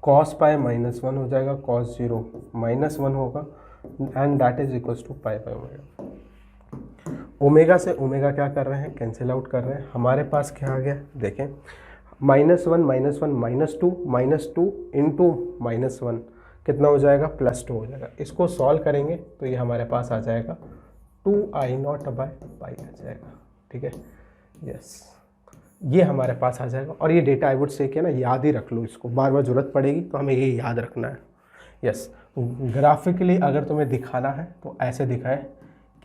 S1: cos pi -1 हो जाएगा, कॉस 0 -1 होगा, and that is equals to pi by omega. Omega से ओमेगा क्या कर रहे हैं, कैंसिल आउट कर रहे हैं। हमारे पास क्या आ गया, देखें, -1 -2 इंटू -1 कितना हो जाएगा, +2 हो जाएगा। इसको सॉल्व करेंगे तो ये हमारे पास आ जाएगा 2i0 बाय पाई आ जाएगा, ठीक है। यस, ये हमारे पास आ जाएगा, और ये डेटा आई वुड से कि ना याद ही रख लो, इसको बार बार ज़रूरत पड़ेगी तो हमें ये याद रखना है। यस, ग्राफिकली अगर तुम्हें दिखाना है तो ऐसे दिखाए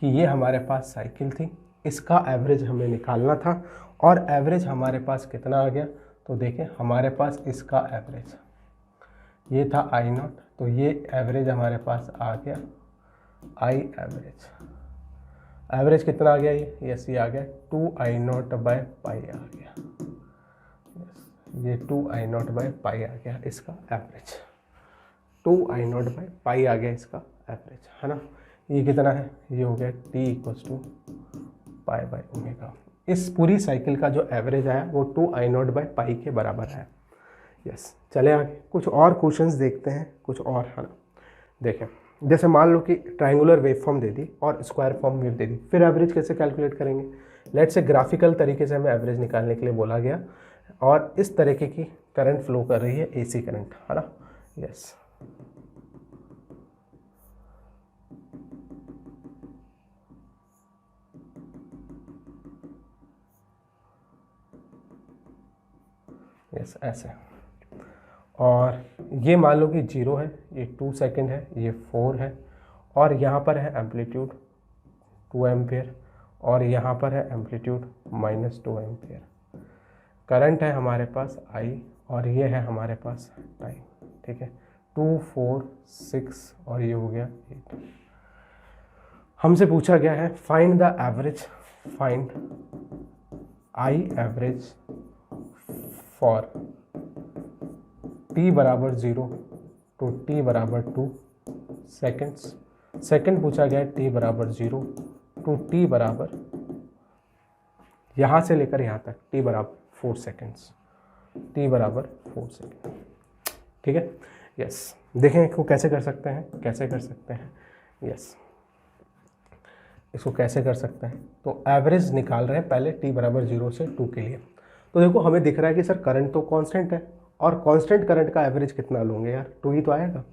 S1: कि ये हमारे पास साइकिल थी, इसका एवरेज हमें निकालना था, और एवरेज हमारे पास कितना आ गया, तो देखें हमारे पास इसका एवरेज ये था i0, तो ये एवरेज हमारे पास आ गया आई एवरेज। एवरेज कितना आ गया, ये यस, ये आ गया 2i0 बाय पाई आ गया, यस, ये 2I0/पाई आ गया इसका एवरेज, 2I0/पाई आ गया इसका एवरेज, है ना। ये कितना है, ये हो गया T = π/ω। इस पूरी साइकिल का जो एवरेज आया वो 2I0/पाई के बराबर है। यस, चले आगे कुछ और क्वेश्चंस देखते हैं, कुछ और, है ना। देखें, जैसे मान लो कि ट्रायंगुलर वेव फॉर्म दे दी और स्क्वायर फॉर्म वेव दे दी, फिर एवरेज कैसे कैलकुलेट करेंगे। लेट्स से ग्राफिकल तरीके से हमें एवरेज निकालने के लिए बोला गया और इस तरीके की करंट फ्लो कर रही है, AC करंट, है ना। यस, यस ऐसे, और ये मान लो कि 0 है, ये 2 सेकेंड है, ये 4 है, और यहाँ पर है एम्पलीट्यूड 2 एम्पियर और यहाँ पर है एम्पलीट्यूड -2 एम्पियर। करंट है हमारे पास I और ये है हमारे पास टाइम, ठीक है। 2, 4, 6 और ये हो गया 8। हमसे पूछा गया है find the average, find I average for t बराबर 0 टू t बराबर 2 सेकेंड्स। सेकेंड पूछा गया है t बराबर 0 टू t बराबर, यहाँ से लेकर यहाँ तक t बराबर 4 सेकेंड्स, t बराबर 4 सेकेंड, ठीक है। यस, देखें इसको कैसे कर सकते हैं, कैसे कर सकते हैं। यस, इसको कैसे कर सकते हैं, तो एवरेज निकाल रहे हैं पहले t बराबर 0 से 2 के लिए। तो देखो हमें दिख रहा है कि सर करंट तो कांस्टेंट है और कांस्टेंट करंट का एवरेज कितना लोगे यार, 2 ही तो आएगा,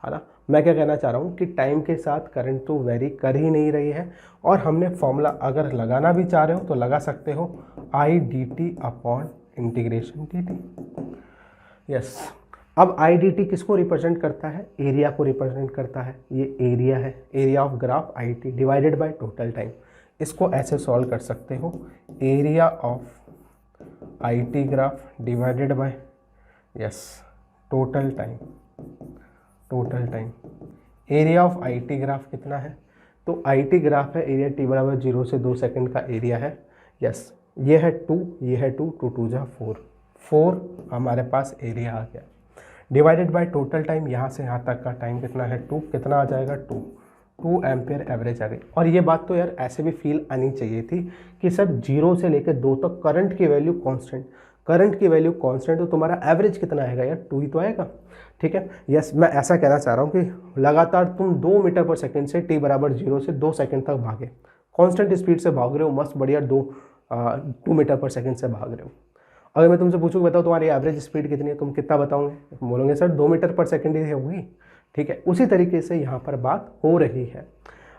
S1: है ना। मैं क्या कहना चाह रहा हूँ कि टाइम के साथ करंट तो वेरी कर ही नहीं रही है और हमने फॉर्मूला अगर लगाना भी चाह रहे हो तो लगा सकते हो I/dt/इंटीग्रेशन dt। यस, अब I/dt किसको रिप्रेजेंट करता है, एरिया को रिप्रेजेंट करता है। ये एरिया है, area of graph IT divided by total time. इसको ऐसे सॉल्व कर सकते हो, area of IT graph divided by, yes, total time, total time. Area of IT graph कितना है, तो IT ग्राफ है, एरिया t बराबर 0 से 2 सेकंड का एरिया है। यस, ये है 2, ये है 2, 2 2 जा 4, 4 हमारे पास एरिया आ गया, डिवाइडेड बाय टोटल टाइम, यहाँ से यहाँ तक का टाइम कितना है 2, कितना आ जाएगा 2 एम्पियर एवरेज आ गई। और ये बात तो यार ऐसे भी फील आनी चाहिए थी कि सर 0 से लेकर 2 तक करंट की वैल्यू कांस्टेंट, करंट की वैल्यू कांस्टेंट, तो तुम्हारा एवरेज कितना आएगा यार, 2 ही तो आएगा, ठीक है। यस, मैं ऐसा कहना चाह रहा हूँ कि लगातार तुम 2 मीटर पर सेकंड से t बराबर 0 से 2 सेकंड तक भागे, कांस्टेंट स्पीड से भाग रहे हो, मस्त बढ़िया 2 मीटर पर सेकंड से भाग रहे हो। अगर मैं तुमसे पूछूँ बताओ तुम्हारी एवरेज स्पीड कितनी है, तुम कितना बताओगे, बोलोगे सर 2 मीटर पर सेकंड ही होगी, ठीक है। उसी तरीके से यहाँ पर बात हो रही है।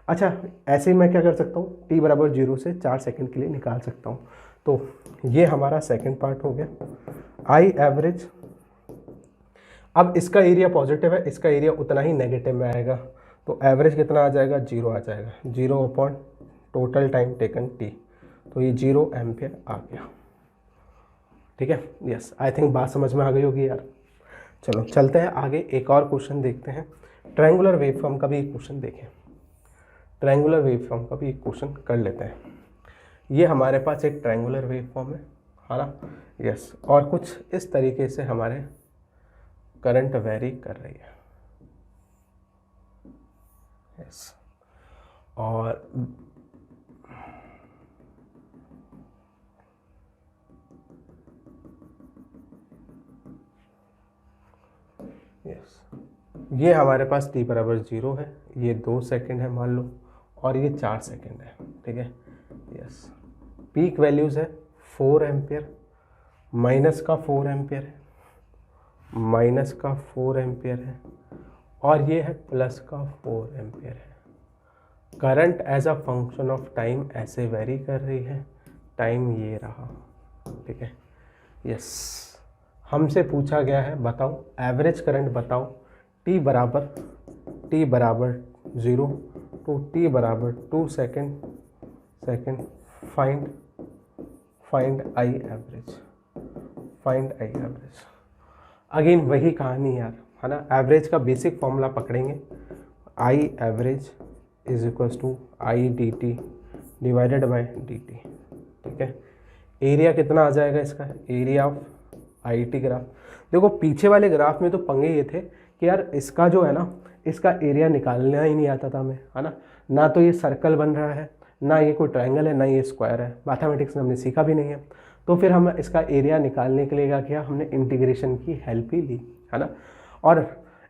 S1: अच्छा, ऐसे ही मैं क्या कर सकता हूँ, t बराबर 0 से 4 सेकंड के लिए निकाल सकता हूँ। तो ये हमारा सेकंड पार्ट हो गया। I एवरेज, अब इसका एरिया पॉजिटिव है, इसका एरिया उतना ही नेगेटिव में आएगा, तो एवरेज कितना आ जाएगा, 0 आ जाएगा, 0 upon total time taken t, तो ये 0 एम्पियर आ गया, ठीक है। यस, आई थिंक बात समझ में आ गई होगी यार। चलो चलते हैं आगे, एक और क्वेश्चन देखते हैं। ट्रायंगुलर वेव फॉर्म का भी एक क्वेश्चन देखें, ट्रायंगुलर वेव फॉर्म का भी एक क्वेश्चन कर लेते हैं। ये हमारे पास एक ट्रायंगुलर वेव फॉर्म है ना। यस, और कुछ इस तरीके से हमारे करंट वेरी कर रही है। यस, और यस, ये हमारे पास t बराबर 0 है, ये 2 सेकंड है मान लो, और ये 4 सेकंड है, ठीक है। यस, पीक वैल्यूज़ है 4 एम्पियर, माइनस का 4 एम्पियर है, माइनस का 4 एम्पियर है, और ये है प्लस का 4 एम्पियर है। Current as a function of time ऐसे वेरी कर रही है, टाइम ये रहा, ठीक है। यस, हमसे पूछा गया है बताओ एवरेज करंट बताओ, t बराबर 0 टू t बराबर 2 second, find I average, find I average. Again वही कहानी यार, है ना। एवरेज का बेसिक फॉर्मूला पकड़ेंगे, I average is equals to I/dt divided by dt, ठीक है। एरिया कितना आ जाएगा इसका, एरिया ऑफ IT ग्राफ। देखो पीछे वाले ग्राफ में तो पंगे ये थे कि यार इसका जो है ना, इसका एरिया निकालना ही नहीं आता था हमें, है ना तो ये सर्कल बन रहा है, ना ये कोई ट्रायंगल है, ना ये स्क्वायर है, मैथमेटिक्स में हमने सीखा भी नहीं है। तो फिर हम इसका एरिया निकालने के लिए क्या किया, हमने इंटीग्रेशन की हेल्प ही ली, है ना। और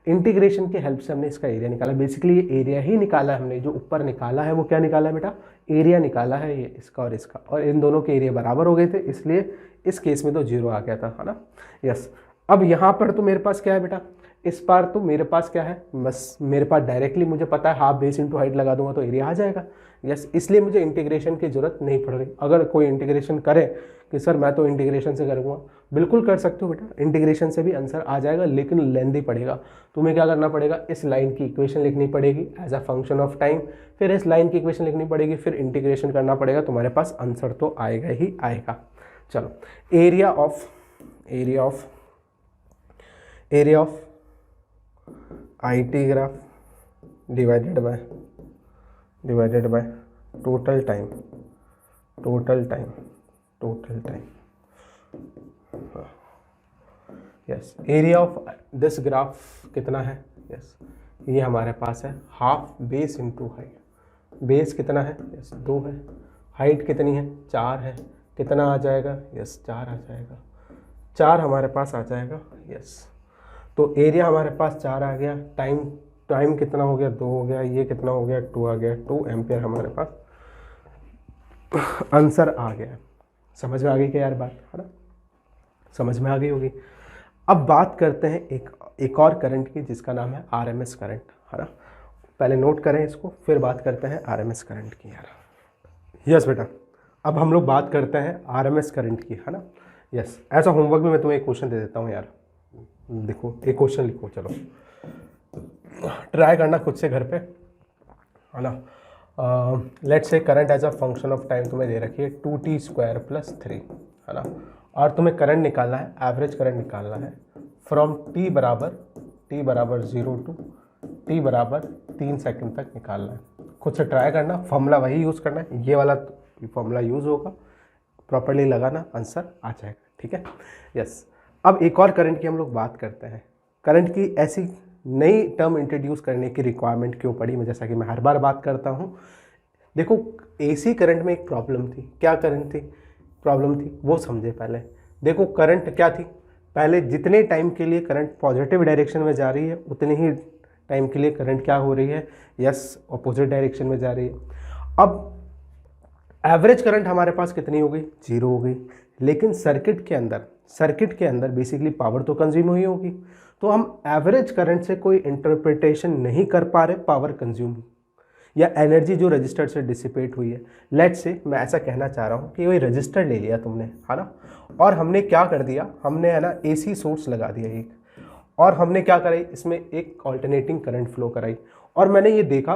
S1: इंटीग्रेशन की हेल्प से हमने इसका एरिया निकाला। बेसिकली ये एरिया ही निकाला है हमने, जो ऊपर निकाला है वो क्या निकाला है बेटा, एरिया निकाला है, ये इसका और इसका, और इन दोनों के एरिया बराबर हो गए थे, इसलिए इस केस में तो 0 आ गया था, है ना। यस, अब यहाँ पर तो मेरे पास क्या है बेटा, इस बार तो मेरे पास क्या है, बस मेरे पास डायरेक्टली मुझे पता है हाफ बेस इंटू हाइट लगा दूंगा तो एरिया आ जाएगा। यस, इसलिए मुझे इंटीग्रेशन की जरूरत नहीं पड़ रही। अगर कोई इंटीग्रेशन करे कि सर मैं तो इंटीग्रेशन से करूँगा, बिल्कुल कर सकते हो बेटा, इंटीग्रेशन से भी आंसर आ जाएगा, लेकिन लेंथी पड़ेगा। तुम्हें क्या करना पड़ेगा, इस लाइन की इक्वेशन लिखनी पड़ेगी as a function of time, फिर इस लाइन की इक्वेशन लिखनी पड़ेगी, फिर इंटीग्रेशन करना पड़ेगा, तुम्हारे पास आंसर तो आएगा ही आएगा। चलो, area of IT graph divided by total time. Yes, area of this graph कितना है, यस ये हमारे पास है half base into height. Base कितना है, यस 2 है, हाइट कितनी है 4 है, कितना आ जाएगा, यस 4 आ जाएगा, 4 हमारे पास आ जाएगा। यस, तो एरिया हमारे पास 4 आ गया, टाइम कितना हो गया, 2 हो गया, ये कितना हो गया 2 आ गया, 2 एम्पियर हमारे पास आंसर आ गया। समझ में आ गई क्या यार बात, है ना, समझ में आ गई होगी। अब बात करते हैं एक और करंट की, जिसका नाम है RMS करंट, है ना। पहले नोट करें इसको, फिर बात करते हैं RMS करंट की यार। यस बेटा, अब हम लोग बात करते हैं RMS करंट की, है ना। यस, ऐसा होमवर्क में मैं तुम्हें एक क्वेश्चन दे देता हूँ यार, देखो एक क्वेश्चन लिखो, चलो ट्राई करना खुद से घर पे, है ना। Let's say current as a function of time तुम्हें दे रखी है 2t² + 3, है ना, और तुम्हें करंट निकालना है, एवरेज करंट निकालना है फ्रॉम t बराबर 0 टू t बराबर 3 सेकंड तक निकालना है। खुद से ट्राई करना, फॉर्मूला वही यूज़ करना है, ये वाला फॉर्मूला यूज़ होगा, प्रॉपर्ली लगाना, आंसर आ जाएगा, ठीक है। यस, अब एक और करंट की हम लोग बात करते हैं। करंट की ऐसी नई टर्म इंट्रोड्यूस करने की रिक्वायरमेंट क्यों पड़ी, मैं जैसा कि मैं हर बार बात करता हूँ। देखो AC करंट में एक प्रॉब्लम थी, क्या प्रॉब्लम थी वो समझे पहले। देखो करंट क्या थी, पहले जितने टाइम के लिए करंट पॉजिटिव डायरेक्शन में जा रही है, उतने ही टाइम के लिए करंट क्या हो रही है, यस अपोजिट डायरेक्शन में जा रही है। अब एवरेज करंट हमारे पास कितनी हो गई, 0 हो गई, लेकिन सर्किट के अंदर बेसिकली पावर तो कंज्यूम हुई होगी, तो हम एवरेज करंट से कोई इंटरप्रिटेशन नहीं कर पा रहे पावर कंज्यूम या एनर्जी जो रजिस्टर से डिसिपेट हुई है। लेट्स से मैं ऐसा कहना चाह रहा हूँ कि वही रजिस्टर ले लिया तुमने, है ना, और हमने क्या कर दिया, हमने है ना AC सोर्स लगा दिया एक, और हमने क्या कराई, इसमें एक ऑल्टरनेटिंग करंट फ्लो कराई, और मैंने ये देखा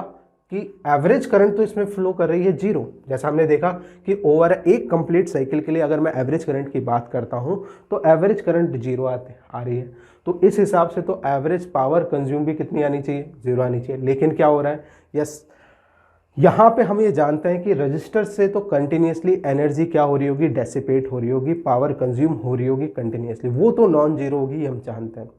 S1: कि एवरेज करंट तो इसमें फ्लो कर रही है 0। जैसा हमने देखा कि ओवर एक कंप्लीट साइकिल के लिए अगर मैं एवरेज करंट की बात करता हूं तो एवरेज करंट 0 आ रही है, तो इस हिसाब से तो एवरेज पावर कंज्यूम भी कितनी आनी चाहिए, 0 आनी चाहिए। लेकिन क्या हो रहा है, यस यहाँ पे हम ये जानते हैं कि रजिस्टर से तो कंटिन्यूसली एनर्जी क्या हो रही होगी, डेसिपेट हो रही होगी, पावर कंज्यूम हो रही होगी कंटिन्यूसली, वो तो नॉन जीरो होगी, हम जानते हैं।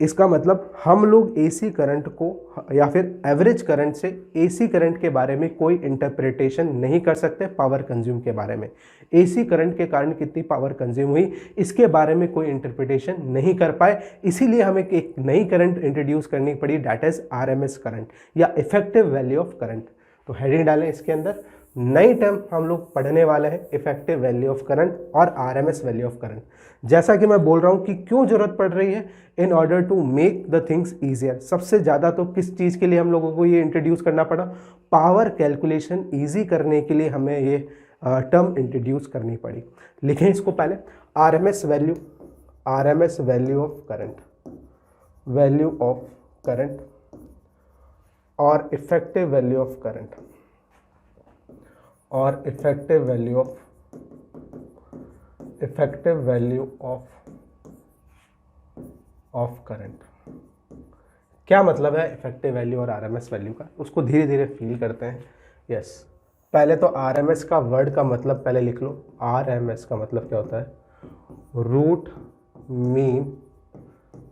S1: इसका मतलब हम लोग AC करंट को या फिर एवरेज करंट से AC करंट के बारे में कोई इंटरप्रिटेशन नहीं कर सकते पावर कंज्यूम के बारे में। AC करंट के कारण कितनी पावर कंज्यूम हुई, इसके बारे में कोई इंटरप्रिटेशन नहीं कर पाए, इसीलिए हमें एक नई करंट इंट्रोड्यूस करनी पड़ी, दैट इज RMS करंट या इफेक्टिव वैल्यू ऑफ करंट। तो हेडिंग डालें इसके अंदर, नई टर्म हम लोग पढ़ने वाले हैं इफेक्टिव वैल्यू ऑफ करंट और RMS वैल्यू ऑफ करंट। जैसा कि मैं बोल रहा हूं कि क्यों जरूरत पड़ रही है, in order to make the things easier. सबसे ज़्यादा तो किस चीज़ के लिए हम लोगों को ये इंट्रोड्यूस करना पड़ा, पावर कैलकुलेशन ईजी करने के लिए हमें ये टर्म इंट्रोड्यूस करनी पड़ी। लिखें इसको पहले, RMS वैल्यू ऑफ करंट और इफेक्टिव वैल्यू ऑफ करंट और इफेक्टिव वैल्यू ऑफ करंट। क्या मतलब है इफेक्टिव वैल्यू और RMS वैल्यू का, उसको धीरे धीरे फील करते हैं। यस, पहले तो RMS का वर्ड का मतलब पहले लिख लो। RMS का मतलब क्या होता है, रूट मीन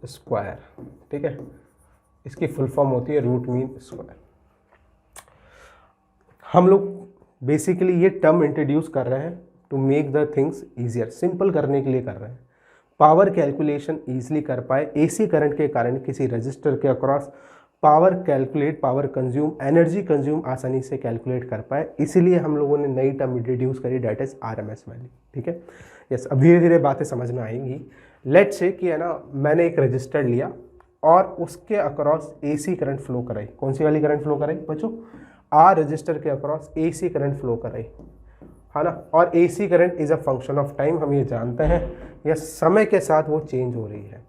S1: स्क्वायर, ठीक है, इसकी फुल फॉर्म होती है रूट मीन स्क्वायर। हम लोग बेसिकली ये टर्म इंट्रोड्यूस कर रहे हैं to make the things easier, simple करने के लिए कर रहे हैं। पावर कैलकुलेशन ईजिली कर पाए, एसी करंट के कारण किसी रजिस्टर के across power calculate, power consume, energy consume आसानी से कैलकुलेट कर पाए, इसीलिए हम लोगों ने नई टर्म इंट्रोड्यूस करी, डेट इज आरएमएस वैल्यू, ठीक है। यस, अब धीरे धीरे बातें समझ में आएंगी। लेट्स से कि है ना, मैंने एक रजिस्टर लिया और उसके अक्रॉस एसी करंट फ्लो कराई। कौन सी वाली करंट फ्लो कराई बच्चों? आर रजिस्टर के अक्रॉस एसी करंट फ्लो कराई, है ना। और AC current is a function of time, हम ये जानते हैं, या समय के साथ वो चेंज हो रही है।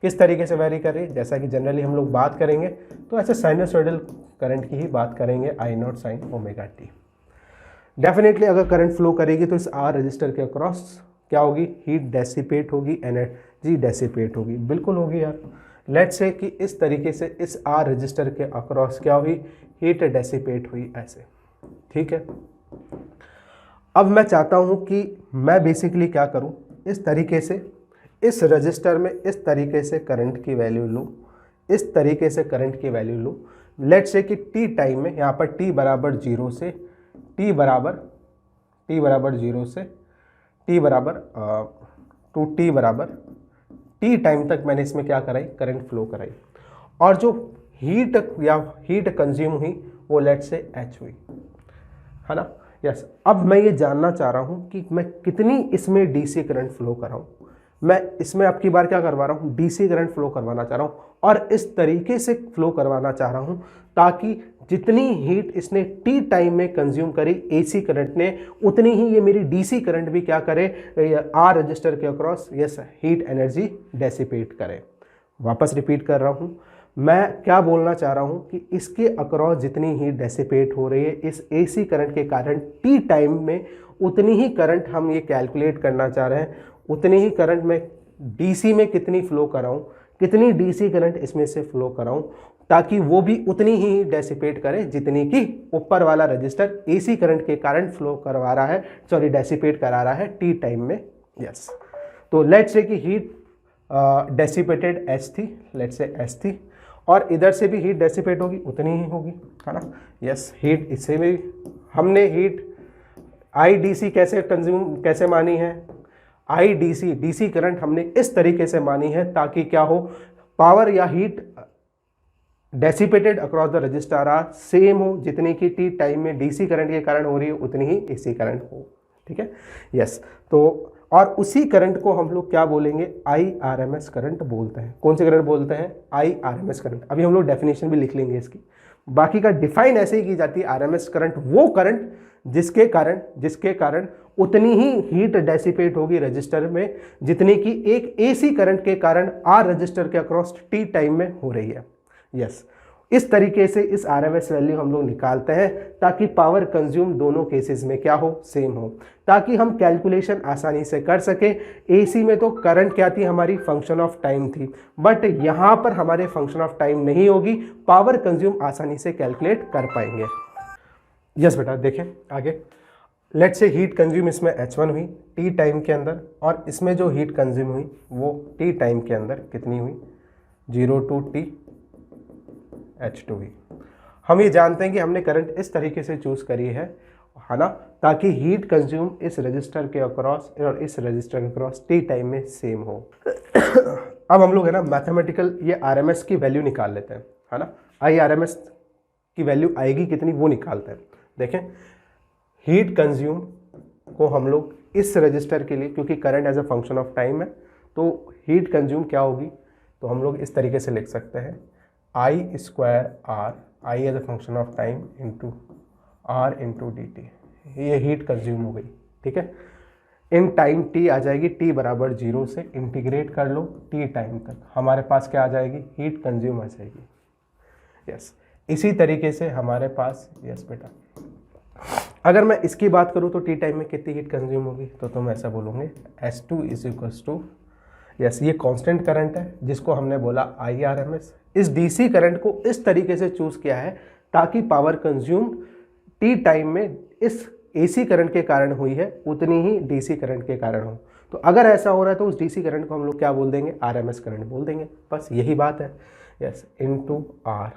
S1: किस तरीके से वेरी कर रही है? जैसा कि जनरली हम लोग बात करेंगे तो ऐसे साइनसोइडल करंट की ही बात करेंगे, I not sine omega T. Definitely अगर करंट फ्लो करेगी तो इस आर रजिस्टर के अक्रॉस क्या होगी? हीट डेसिपेट होगी, एनर्जी डेसिपेट होगी, बिल्कुल होगी यार। लेट्स से कि इस तरीके से इस आर रजिस्टर के अक्रॉस क्या हुई? हीट डेसिपेट हुई, ऐसे, ठीक है। अब मैं चाहता हूं कि मैं बेसिकली क्या करूं, इस तरीके से इस रजिस्टर में इस तरीके से करंट की वैल्यू लूँ, इस तरीके से करंट की वैल्यू लूँ। लेट्स से कि टी टाइम में, यहाँ पर टी बराबर 0 से टी बराबर 0 से टी बराबर टू टी बराबर टी टाइम तक मैंने इसमें क्या कराई? करंट फ्लो कराई। और जो हीट या हीट कंज्यूम हुई वो लेट्स से एच हुई, है ना। यस, अब मैं ये जानना चाह रहा हूँ कि मैं कितनी इसमें डीसी करंट फ्लो कराऊँ। मैं इसमें आपकी बार क्या करवा रहा हूँ? डीसी करंट फ्लो करवाना चाह रहा हूँ, और इस तरीके से फ्लो करवाना चाह रहा हूँ ताकि जितनी हीट इसने टी टाइम में कंज्यूम करी एसी करंट ने, उतनी ही ये मेरी डीसी करंट भी क्या करे? आर रजिस्टर के across yes heat energy dissipate करे। वापस रिपीट कर रहा हूँ, मैं क्या बोलना चाह रहा हूँ कि इसके अक्रॉस जितनी हीट डेसिपेट हो रही है इस एसी करंट के कारण टी टाइम में, उतनी ही करंट हम ये कैलकुलेट करना चाह रहे हैं, उतनी ही करंट मैं डीसी में कितनी फ्लो कराऊं, कितनी डीसी करंट इसमें से फ्लो कराऊं, ताकि वो भी उतनी ही डेसिपेट करे जितनी कि ऊपर वाला रजिस्टर एसी करंट के कारण फ्लो करवा रहा है, सॉरी डेसिपेट करा रहा है टी टाइम में। यस, तो लेट्स से कि हीट डेसिपेटेड एच थी, लेट्स से एच थी, और इधर से भी हीट डेसिपेट होगी, उतनी ही होगी, है ना। यस, हीट इससे भी हमने हीट आई डीसी कैसे मानी है? आई डीसी करंट हमने इस तरीके से मानी है ताकि क्या हो? पावर या heat dissipated across the resistor R same हो, जितनी की टी टाइम में डीसी करंट के कारण हो रही है उतनी ही एसी करंट हो, ठीक है। यस, तो और उसी करंट को हम लोग क्या बोलेंगे? आई आरएमएस करंट बोलते हैं। कौन से करंट बोलते हैं? आई आरएमएस करंट। अभी हम लोग डेफिनेशन भी लिख लेंगे इसकी, बाकी का डिफाइन ऐसे ही की जाती है। आरएमएस करंट वो करंट जिसके कारण उतनी ही हीट डेसिपेट होगी रजिस्टर में जितनी कि एक एसी करंट के कारण आर रजिस्टर के अक्रॉस टी टाइम में हो रही है। यस, इस तरीके से इस आरएमएस वैल्यू हम लोग निकालते हैं ताकि पावर कंज्यूम दोनों केसेस में क्या हो? सेम हो, ताकि हम कैलकुलेशन आसानी से कर सके। एसी में तो करंट क्या थी? हमारी फंक्शन ऑफ टाइम थी, बट यहाँ पर हमारे फंक्शन ऑफ टाइम नहीं होगी, पावर कंज्यूम आसानी से कैलकुलेट कर पाएंगे। यस बेटा, देखें आगे। लेट्स से हीट कंज्यूम इसमें H1 हुई टी टाइम के अंदर, और इसमें जो हीट कंज्यूम हुई वो टी टाइम के अंदर कितनी हुई? 0 to T H2 हुई। हम ये जानते हैं कि हमने करंट इस तरीके से चूज करी है ना, ताकि हीट कंज्यूम इस रजिस्टर के अक्रॉस और इस रजिस्टर के अक्रॉस टी टाइम में सेम हो। अब हम लोग है ना मैथमेटिकल ये आरएमएस की वैल्यू निकाल लेते हैं, है ना। आई आरएमएस की वैल्यू आएगी कितनी वो निकालते हैं। देखें, हीट कंज्यूम को हम लोग इस रजिस्टर के लिए, क्योंकि current as a function of time है, तो हीट कंज्यूम क्या होगी? तो हम लोग इस तरीके से लिख सकते हैं I square R, I as a function of time into R into D T, ये हीट कंज्यूम हो गई, ठीक है। इन टाइम टी आ जाएगी, टी बराबर 0 से इंटीग्रेट कर लो टी टाइम तक, हमारे पास क्या आ जाएगी? हीट कंज्यूम आ जाएगी। यस, इसी तरीके से हमारे पास, यस बेटा, अगर मैं इसकी बात करूं तो टी टाइम में कितनी हीट कंज्यूम होगी? तो तुम ऐसा बोलोगे S2 is equals to, yes, ये कांस्टेंट करंट है जिसको हमने बोला आई आर एम एस। इस डीसी करंट को इस तरीके से चूज किया है ताकि पावर कंज्यूम टी टाइम में इस एसी करंट के कारण हुई है उतनी ही डीसी करंट के कारण हो। तो अगर ऐसा हो रहा है तो उस डीसी करंट को हम लोग क्या बोल देंगे, आरएमएस करंट बोल देंगे, बस यही बात है। Yes, into R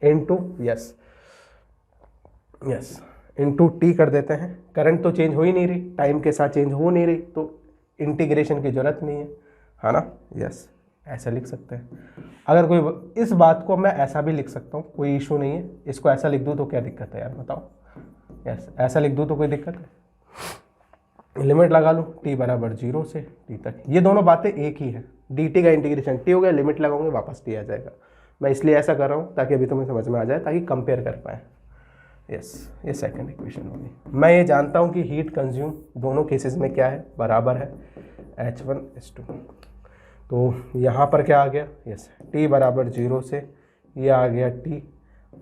S1: into yes into T कर देते हैं। करंट तो चेंज हो ही नहीं रही, टाइम के साथ चेंज हो नहीं रही, तो इंटीग्रेशन की जरूरत नहीं है ना। यस, ऐसा लिख सकते हैं। अगर कोई इस बात को मैं ऐसा भी लिख सकता हूँ, कोई इशू नहीं है। इसको ऐसा लिख दूँ तो क्या दिक्कत है यार, बताओ। यस, ऐसा लिख दूँ तो कोई दिक्कत है। लिमिट लगा लूँ टी बराबर 0 से टी तक, ये दोनों बातें एक ही है। डी टी का इंटीग्रेशन टी हो गया, लिमिट लगाऊंगे वापस टी आ जाएगा। मैं इसलिए ऐसा कर रहा हूँ ताकि अभी तुम्हें समझ में आ जाए, ताकि कंपेयर कर पाए। यस, ये सेकंड इक्वेशन होगी। मैं ये जानता हूँ कि हीट कंज्यूम दोनों केसेस में क्या है, बराबर है H1S2। तो यहाँ पर क्या आ गया, यस, टी बराबर 0 से ये आ गया T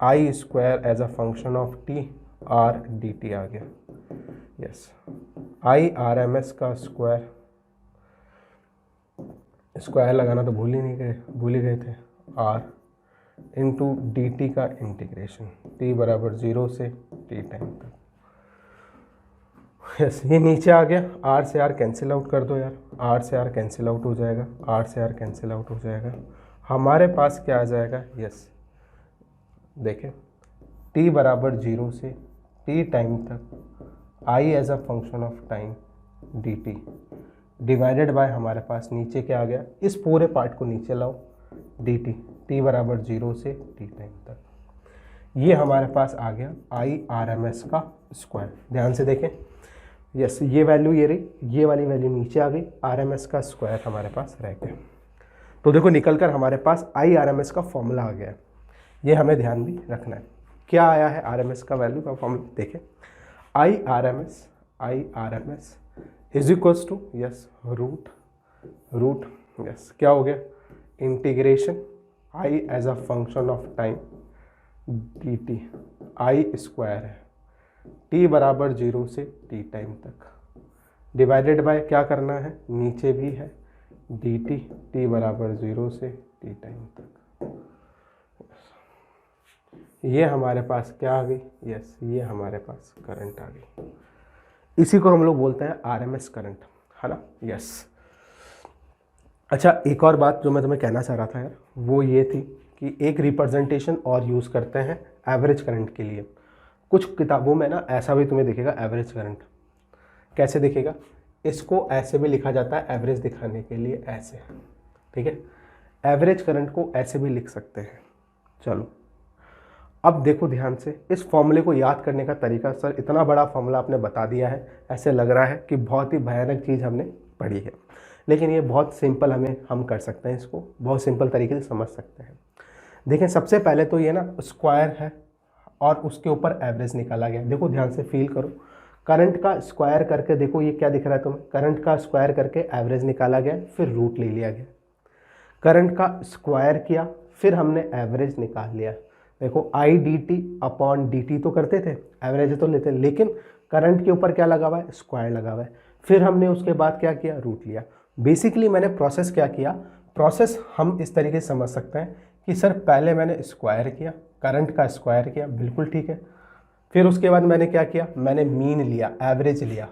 S1: I square as a function of T R D T आ गया। Yes, I R M S का स्क्वायर लगाना तो भूल ही गए थे, आर इंटू डी टी का इंटीग्रेशन टी बराबर 0 से टी टाइम तक। यस, ये नीचे आ गया, आर से आर कैंसिल आउट कर दो यार, आर से आर कैंसिल आउट हो जाएगा, आर से आर कैंसिल आउट हो जाएगा। हमारे पास क्या आ जाएगा, यस देखें, टी बराबर 0 से टी टाइम तक I as a function of time D T divided by, हमारे पास नीचे क्या आ गया, इस पूरे पार्ट को नीचे लाओ, डी टी टी बराबर 0 से टी टाइम तक। ये हमारे पास आ गया आई आर एम एस का स्क्वायर। ध्यान से देखें, यस, ये वैल्यू ये रही, ये वाली वैल्यू नीचे आ गई, आर एम एस का स्क्वायर हमारे पास रह गया। तो देखो निकल कर हमारे पास आई आर एम एस का फॉर्मूला आ गया। ये हमें ध्यान भी रखना है, क्या आया है आर एम एस का वैल्यू का फॉर्मूला। देखें, I R M S is equals to, yes, root yes, क्या हो गया, integration I as a function of time D t, I square है टी बराबर 0 से टी टाइम तक, डिवाइडेड बाय क्या करना है, नीचे भी है, डी टी टी बराबर 0 से टी टाइम तक। ये हमारे पास क्या आ गई, यस, ये हमारे पास करंट आ गई। इसी को हम लोग बोलते हैं आरएमएस करंट, है ना। यस, अच्छा, एक और बात जो मैं तुम्हें कहना चाह रहा था यार, वो ये थी कि एक रिप्रेजेंटेशन और यूज़ करते हैं एवरेज करंट के लिए। कुछ किताबों में ना ऐसा भी तुम्हें दिखेगा एवरेज करंट। कैसे दिखेगा, इसको ऐसे भी लिखा जाता है एवरेज दिखाने के लिए, ऐसे, ठीक है। एवरेज करंट को ऐसे भी लिख सकते हैं। चलो अब देखो ध्यान से, इस फॉर्मूले को याद करने का तरीका, सर इतना बड़ा फॉर्मूला आपने बता दिया है, ऐसे लग रहा है कि बहुत ही भयानक चीज़ हमने पढ़ी है, लेकिन ये बहुत सिंपल हम कर सकते हैं, इसको बहुत सिंपल तरीके से समझ सकते हैं। देखें, सबसे पहले तो ये ना स्क्वायर है और उसके ऊपर एवरेज निकाला गया। देखो ध्यान से फील करो, करंट का स्क्वायर करके देखो ये क्या दिख रहा है तुम्हें, करंट का स्क्वायर करके एवरेज निकाला गया, फिर रूट ले लिया गया, करंट का स्क्वायर किया, फिर हमने एवरेज निकाल लिया। देखो आई D T upon D T तो करते थे, एवरेज तो लेते, लेकिन करंट के ऊपर क्या लगा हुआ है, स्क्वायर लगा हुआ है। फिर हमने उसके बाद क्या किया, रूट लिया। बेसिकली मैंने प्रोसेस क्या किया, प्रोसेस हम इस तरीके से समझ सकते हैं कि सर पहले मैंने स्क्वायर किया, करंट का स्क्वायर किया, बिल्कुल ठीक है। फिर उसके बाद मैंने क्या किया, मैंने मीन लिया, एवरेज लिया,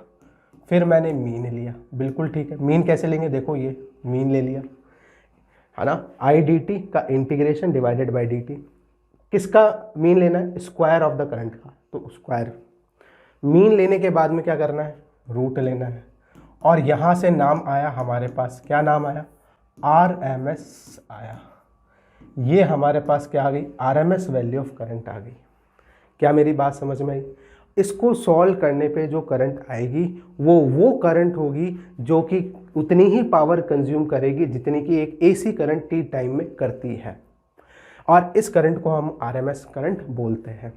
S1: फिर मैंने मीन लिया, बिल्कुल ठीक है। मीन कैसे लेंगे, देखो ये मीन ले लिया, है ना। आई डी टी का integration divided by D T, किसका मीन लेना है, स्क्वायर ऑफ द करंट का, तो स्क्वायर। मीन लेने के बाद में क्या करना है, रूट लेना है। और यहाँ से नाम आया हमारे पास, क्या नाम आया, आर एम एस आया। ये हमारे पास क्या आ गई, R M S value of current आ गई। क्या मेरी बात समझ में आई। इसको सॉल्व करने पे जो करंट आएगी वो करंट होगी जो कि उतनी ही पावर कंज्यूम करेगी जितनी कि एक एसी करंट टी टाइम में करती है, और इस करंट को हम आरएमएस करंट बोलते हैं।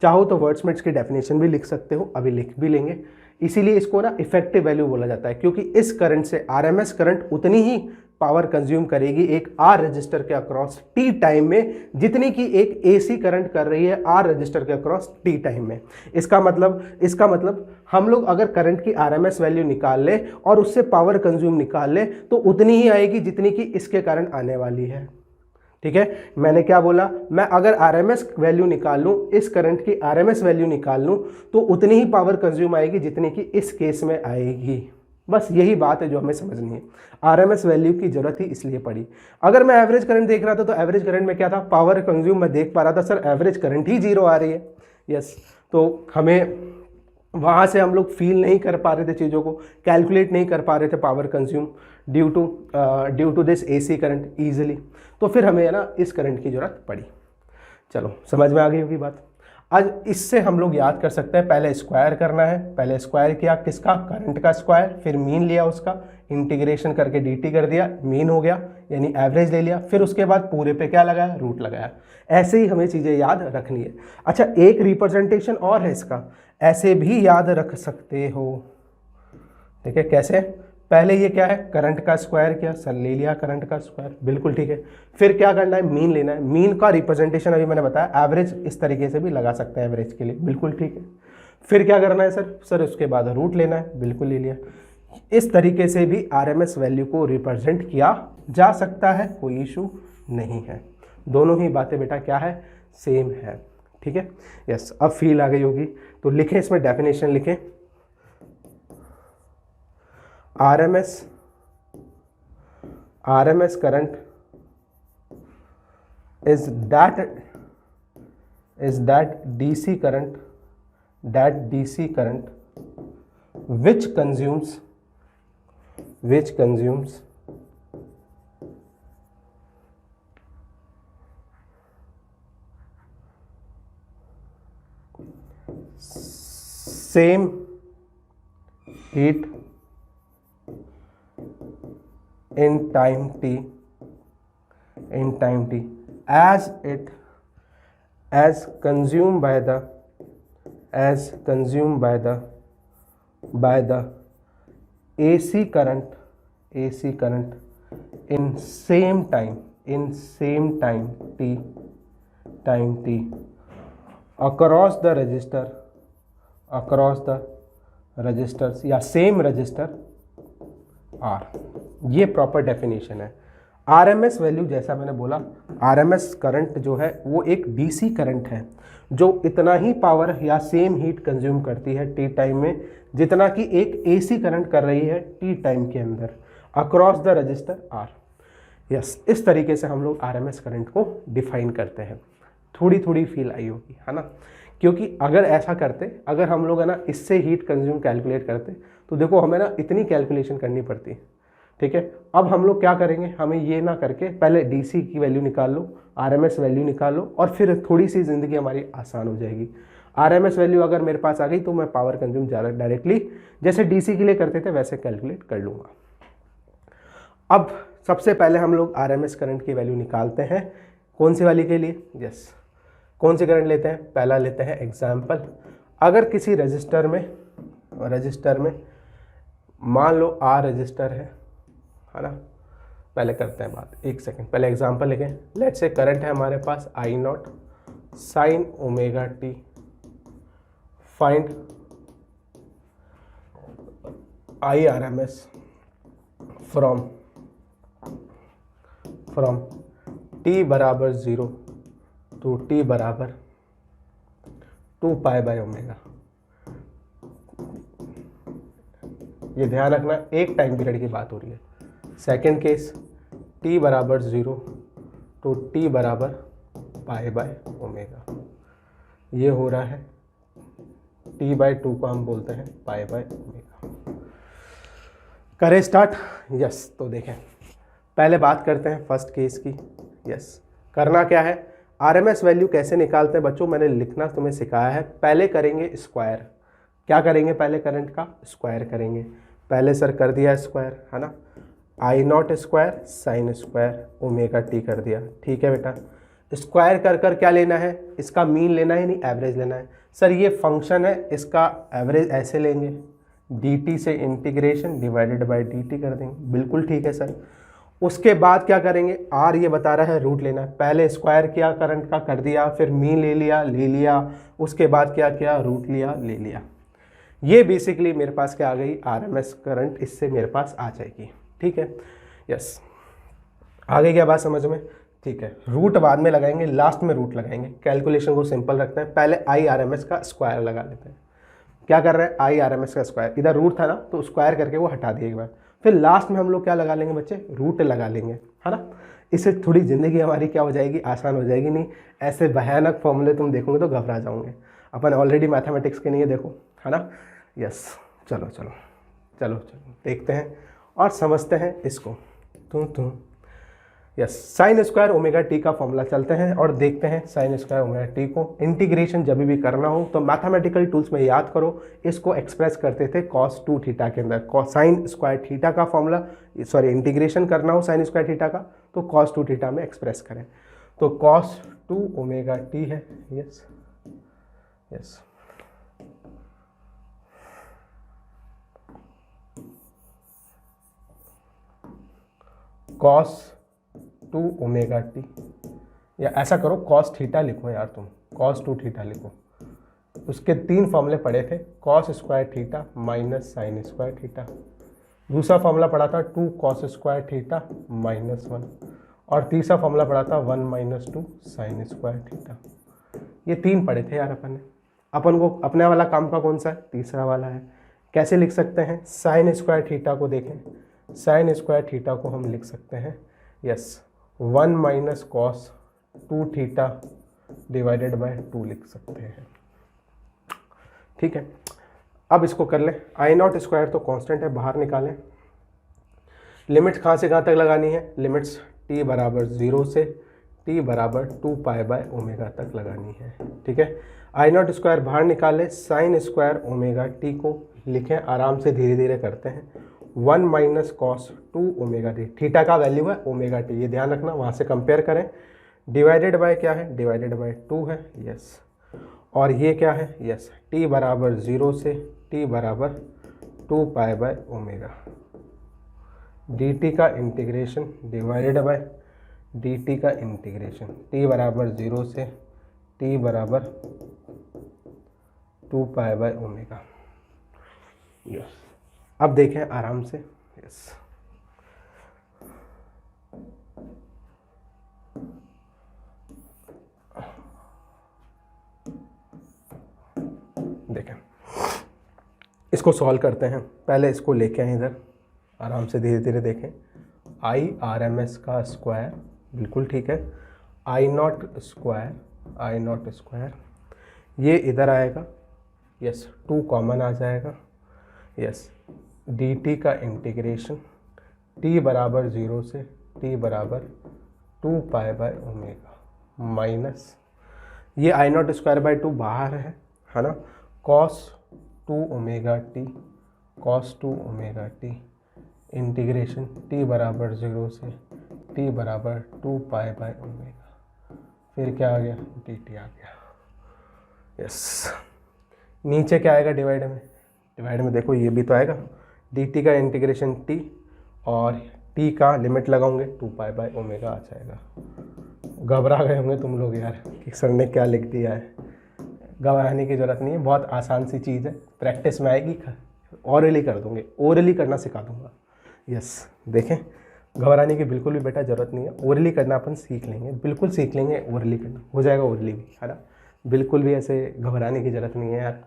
S1: चाहो तो वर्ड्समिट्स की डेफिनेशन भी लिख सकते हो, अभी लिख भी लेंगे। इसीलिए इसको ना इफेक्टिव वैल्यू बोला जाता है, क्योंकि इस करंट से आरएमएस करंट उतनी ही पावर कंज्यूम करेगी एक आर रजिस्टर के अक्रॉस टी टाइम में जितनी कि एक एसी करंट कर रही है आर रजिस्टर के अक्रॉस टी टाइम में। इसका मतलब हम लोग अगर करंट की आरएमएस वैल्यू निकाल ले और उससे पावर कंज्यूम निकाल ले तो उतनी ही आएगी जितनी कि इसके कारण आने वाली है। ठीक है, मैंने क्या बोला, मैं अगर आरएमएस वैल्यू निकाल लूँ, इस करंट की आरएमएस वैल्यू निकाल लूँ तो उतनी ही पावर कंज्यूम आएगी जितनी कि इस केस में आएगी। बस यही बात है जो हमें समझनी है। आरएमएस वैल्यू की जरूरत ही इसलिए पड़ी। अगर मैं एवरेज करंट देख रहा था तो एवरेज करंट में क्या था, पावर कंज्यूम मैं देख पा रहा था, सर एवरेज करंट ही 0 आ रही है। यस, तो हमें वहाँ से हम लोग फील नहीं कर पा रहे थे चीज़ों को, कैलकुलेट नहीं कर पा रहे थे power consume due to this AC current easily. तो फिर हमें है ना इस करंट की ज़रूरत पड़ी। चलो समझ में आ गई होगी बात। आज इससे हम लोग याद कर सकते हैं, पहले स्क्वायर करना है, पहले स्क्वायर किया किसका, करंट का स्क्वायर, फिर मीन लिया उसका, इंटीग्रेशन करके dt कर दिया, मीन हो गया यानी एवरेज ले लिया, फिर उसके बाद पूरे पे क्या लगाया, रूट लगाया। ऐसे ही हमें चीज़ें याद रखनी है। अच्छा एक रिप्रेजेंटेशन और है इसका, ऐसे भी याद रख सकते हो। ठीक है, कैसे, पहले ये क्या है, करंट का स्क्वायर किया, सर ले लिया करंट का स्क्वायर, बिल्कुल ठीक है। फिर क्या करना है, मीन लेना है, मीन का रिप्रेजेंटेशन अभी मैंने बताया, एवरेज इस तरीके से भी लगा सकते हैं एवरेज के लिए, बिल्कुल ठीक है। फिर क्या करना है सर उसके बाद रूट लेना है, बिल्कुल ले लिया। इस तरीके से भी आरएमएस वैल्यू को रिप्रेजेंट किया जा सकता है, कोई इशू नहीं है। दोनों ही बातें बेटा क्या है, सेम है। ठीक है, यस, अब फील आ गई होगी तो लिखें, इसमें डेफिनेशन लिखें। RMS current is that DC current which consumes same heat in time t as consumed by the AC current in same time t across the resistors या सेम रजिस्टर R। ये proper definition है। RMS value जैसा मैंने बोला, RMS current जो है वो एक डीसी करंट है जो इतना ही पावर या सेम हीट कंज्यूम करती है टी टाइम में जितना कि एक एसी करंट कर रही है टी टाइम के अंदर across the resistor R. Yes, इस तरीके से हम लोग आरएमएस करंट को डिफाइन करते हैं। थोड़ी थोड़ी फील आई होगी, है ना, क्योंकि अगर ऐसा करते, अगर हम लोग है ना इससे हीट कंज्यूम कैलकुलेट करते तो देखो हमें ना इतनी कैलकुलेशन करनी पड़ती। ठीक है, अब हम लोग क्या करेंगे, हमें ये ना करके पहले डीसी की वैल्यू निकाल लो, आरएमएस वैल्यू निकाल लो और फिर थोड़ी सी ज़िंदगी हमारी आसान हो जाएगी। आरएमएस वैल्यू अगर मेरे पास आ गई तो मैं पावर कंज्यूम डायरेक्टली जैसे डीसी के लिए करते थे वैसे कैलकुलेट कर लूँगा। अब सबसे पहले हम लोग आरएमएस करंट की वैल्यू निकालते हैं। कौन सी वाली के लिए, यस, कौन सी करंट लेते हैं, पहला लेते हैं एग्जाम्पल। अगर किसी रजिस्टर में मान लो आर रजिस्टर है ना, पहले करते हैं बात, एक सेकंड, पहले एग्जांपल लिखें। लेट से करंट है हमारे पास I not sine omega T, find I R M S from T बराबर 0 टू टी बराबर 2 पाई बाय ओमेगा। ये ध्यान रखना एक टाइम पीरियड की बात हो रही है। सेकेंड केस t बराबर 0 तो t बराबर पाई बाय ओमेगा, ये हो रहा है t बाय 2 को हम बोलते हैं पाई बाय ओमेगा। करें स्टार्ट, यस। तो देखें पहले बात करते हैं फर्स्ट केस की। यस, करना क्या है, आरएमएस वैल्यू कैसे निकालते हैं बच्चों, मैंने लिखना तुम्हें सिखाया है। पहले करेंगे स्क्वायर, क्या करेंगे, पहले करंट का स्क्वायर करेंगे। पहले सर कर दिया स्क्वायर, है ना, I naught square sine square omega T कर दिया। ठीक है बेटा, स्क्वायर कर कर क्या लेना है, इसका मीन लेना है, नहीं एवरेज लेना है। सर ये फंक्शन है, इसका एवरेज ऐसे लेंगे, dt से इंटीग्रेशन डिवाइडेड बाय dt कर देंगे, बिल्कुल ठीक है सर। उसके बाद क्या करेंगे, आर ये बता रहा है रूट लेना है, पहले स्क्वायर किया करंट का कर दिया, फिर मीन ले लिया, उसके बाद क्या किया, रूट लिया, ले लिया। ये बेसिकली मेरे पास क्या आ गई, आरएमएस करंट इससे मेरे पास आ जाएगी। ठीक है, यस, आ गई क्या बात समझ में। ठीक है, रूट बाद में लगाएंगे, लास्ट में रूट लगाएंगे। कैलकुलेशन को सिंपल रखते हैं, पहले आई आरएमएस का स्क्वायर लगा लेते हैं। क्या कर रहे हैं, आई आर एम एस का स्क्वायर, इधर रूट था ना तो स्क्वायर करके वो हटा दिया एक बार, फिर लास्ट में हम लोग क्या लगा लेंगे बच्चे, रूट लगा लेंगे, है ना। इससे थोड़ी ज़िंदगी हमारी क्या हो जाएगी, आसान हो जाएगी। नहीं ऐसे भयानक फॉर्मूले तुम देखोगे तो घबरा जाओगे। अपन ऑलरेडी मैथमेटिक्स के नहीं है देखो, है ना। यस, चलो चलो चलो चलो देखते हैं और समझते हैं इसको। तुम yes, sign square omega T का फॉर्मूला चलते हैं और देखते हैं साइन स्क्वायर ओमेगा टी को इंटीग्रेशन जब भी करना हो तो मैथमेटिकल टूल्स में याद करो, इसको एक्सप्रेस करते थे cos 2 थीटा के अंदर। साइन स्क्वायर थीटा का फॉर्मूला, सॉरी इंटीग्रेशन करना हो साइन स्क्वायर थीटा का तो cos 2 थीटा में एक्सप्रेस करें, तो cos 2 ओमेगा टी है। Yes yes, cos 2 omega T, या ऐसा करो cos थीटा लिखो यार, तुम cos 2 थीटा लिखो। उसके 3 फॉर्मूले पढ़े थे, cos square theta minus sine square theta, दूसरा फॉर्मूला पढ़ा था 2 cos स्क्वायर थीटा माइनस 1, और तीसरा फॉर्मूला पढ़ा था 1 माइनस 2 साइन स्क्वायर थीटा। ये 3 पढ़े थे यार अपन ने। अपन को अपने वाला काम का कौन सा है, तीसरा वाला है। कैसे लिख सकते हैं, साइन स्क्वायर थीटा को देखें, साइन स्क्वायर थीटा को हम लिख सकते हैं yes 1 minus cos 2 theta divided by 2 लिख सकते हैं। ठीक है, अब इसको कर लें, आई नॉट स्क्वायर तो कांस्टेंट है, बाहर निकालें। लिमिट्स कहाँ से कहाँ तक लगानी है, लिमिट्स t बराबर 0 से t बराबर 2 पाई बाय ओमेगा तक लगानी है। ठीक है, आई नॉट स्क्वायर बाहर निकालें, साइन स्क्वायर ओमेगा टी को लिखें, आराम से धीरे धीरे करते हैं। 1 minus cos 2 omega T, theta का वैल्यू है ओमेगा टी, ये ध्यान रखना, वहाँ से कंपेयर करें। डिवाइडेड बाय क्या है, डिवाइडेड बाय 2 है। यस, और ये क्या है, यस t बराबर 0 से t बराबर 2 पाई बाय ओमेगा, dt का इंटीग्रेशन डिवाइडेड बाय dt का इंटीग्रेशन, t बराबर 0 से t बराबर 2 पाई बाय ओमेगा। यस, अब देखें आराम से। यस, देखें, इसको सॉल्व करते हैं। पहले इसको लेके आए इधर, आराम से धीरे धीरे देखें। आई आर एम एस का स्क्वायर, बिल्कुल ठीक है, आई नॉट स्क्वायर, ये इधर आएगा। यस, 2 कॉमन आ जाएगा। यस, डी टी का इंटीग्रेशन t बराबर 0 से t बराबर 2 पाई बाय ओमेगा माइनस, ये आई नॉट स्क्वायर बाय 2 बाहर है ना, cos 2 omega T integration t बराबर 0 से t बराबर 2 पाई बाय ओमेगा, फिर क्या आ गया, dt आ गया। यस, नीचे क्या आएगा डिवाइड में देखो, ये भी तो आएगा, dt का इंटीग्रेशन t और t का लिमिट लगाओगे 2 पाई बाय ओमेगा आ जाएगा। घबरा गए होंगे तुम लोग यार कि सर ने क्या लिख दिया है। घबराने की ज़रूरत नहीं है, बहुत आसान सी चीज़ है, प्रैक्टिस में आएगी, ओरली कर दूँगे, ओरली करना सिखा दूँगा। यस, देखें, घबराने की बिल्कुल भी बेटा ज़रूरत नहीं है, ओरली करना अपन सीख लेंगे, बिल्कुल सीख लेंगे, ओरली करना हो जाएगा, ओरली भी, है ना, बिल्कुल भी ऐसे घबराने की ज़रूरत नहीं है यार।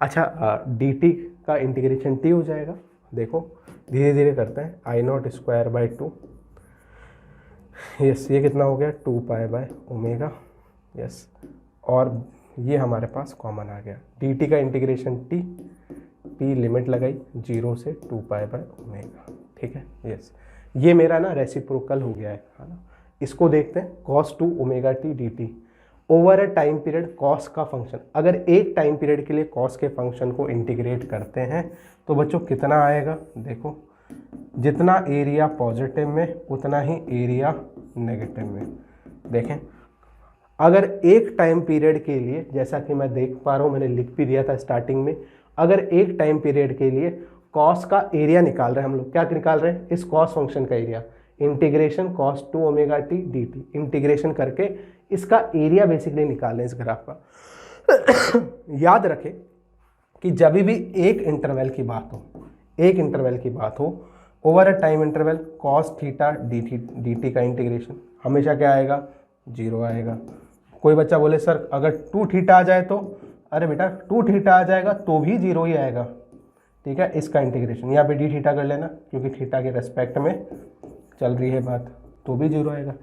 S1: अच्छा, डी टी का इंटीग्रेशन t हो जाएगा, देखो धीरे धीरे करते हैं, आई नॉट स्क्वायर बाय 2, यस ये कितना हो गया, 2 पाई बाय ओमेगा। यस, और ये हमारे पास कॉमन आ गया, डी टी का इंटीग्रेशन t लिमिट लगाई 0 से 2 पाई बाय ओमेगा। ठीक है, यस, ये मेरा ना रेसिप्रोकल हो गया है ना। इसको देखते हैं, cos 2 omega T D T over a time period cos का फंक्शन, अगर एक टाइम पीरियड के लिए कॉस के फंक्शन को इंटीग्रेट करते हैं तो बच्चों कितना आएगा, देखो जितना एरिया पॉजिटिव में उतना ही एरिया नेगेटिव में। देखें, अगर एक टाइम पीरियड के लिए, जैसा कि मैं देख पा रहा हूँ, मैंने लिख भी दिया था स्टार्टिंग में, अगर एक टाइम पीरियड के लिए कॉस का एरिया निकाल रहे हैं हम लोग, क्या निकाल रहे हैं, इस कॉस फंक्शन का area, integration cos 2 omega T D T, integration करके इसका एरिया बेसिकली निकाल रहे हैं इस ग्राफ का। याद रखें कि जब भी एक इंटरवल की बात हो, over a time interval cos theta D T का इंटीग्रेशन हमेशा क्या आएगा, 0 आएगा। कोई बच्चा बोले सर अगर 2 थीटा आ जाए तो अरे बेटा 2 थीटा आ जाएगा तो भी 0 ही आएगा, ठीक है। इसका इंटीग्रेशन यहाँ पे डी थीटा कर लेना, क्योंकि थीटा के रेस्पेक्ट में चल रही है बात, तो भी 0 आएगा।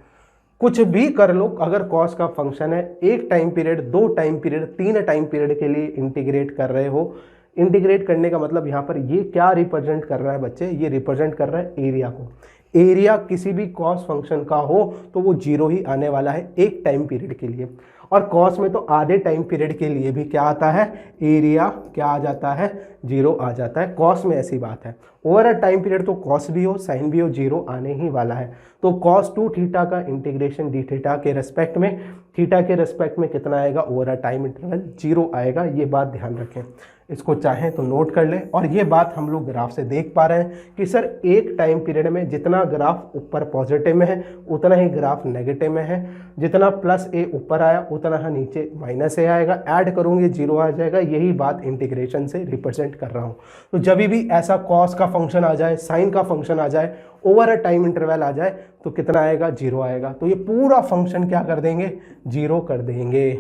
S1: कुछ भी कर लो, अगर कॉस का फंक्शन है, 1 time period, 2 time period, 3 time period के लिए इंटीग्रेट कर रहे हो, इंटीग्रेट करने का मतलब यहाँ पर ये क्या रिप्रेजेंट कर रहा है बच्चे, ये रिप्रेजेंट कर रहा है एरिया को। एरिया किसी भी कॉस फंक्शन का हो तो वो 0 ही आने वाला है 1 टाइम पीरियड के लिए, और कॉस में तो आधे टाइम पीरियड के लिए भी क्या आता है, एरिया क्या आ जाता है, 0 आ जाता है। कॉस में ऐसी बात है, ओवर अ टाइम पीरियड तो कॉस भी हो साइन भी हो 0 आने ही वाला है। तो कॉस 2 थीटा का इंटीग्रेशन डी थीटा के रेस्पेक्ट में, थीटा के रेस्पेक्ट में कितना आएगा, ओवर अ टाइम इंटरवल 0 आएगा। ये बात ध्यान रखें, इसको चाहें तो नोट कर लें। और ये बात हम लोग ग्राफ से देख पा रहे हैं कि सर एक टाइम पीरियड में जितना ग्राफ ऊपर पॉजिटिव में है उतना ही ग्राफ नेगेटिव में है, जितना प्लस ए ऊपर आया उतना ही नीचे माइनस ए आएगा, ऐड करूंगे 0 आ जाएगा। यही बात इंटीग्रेशन से रिप्रेजेंट कर रहा हूं। तो जब भी ऐसा कॉस का फंक्शन आ जाए, साइन का फंक्शन आ जाए, ओवर अ टाइम इंटरवल आ जाए, तो कितना आएगा, 0 आएगा। तो ये पूरा फंक्शन क्या कर देंगे, 0 कर देंगे,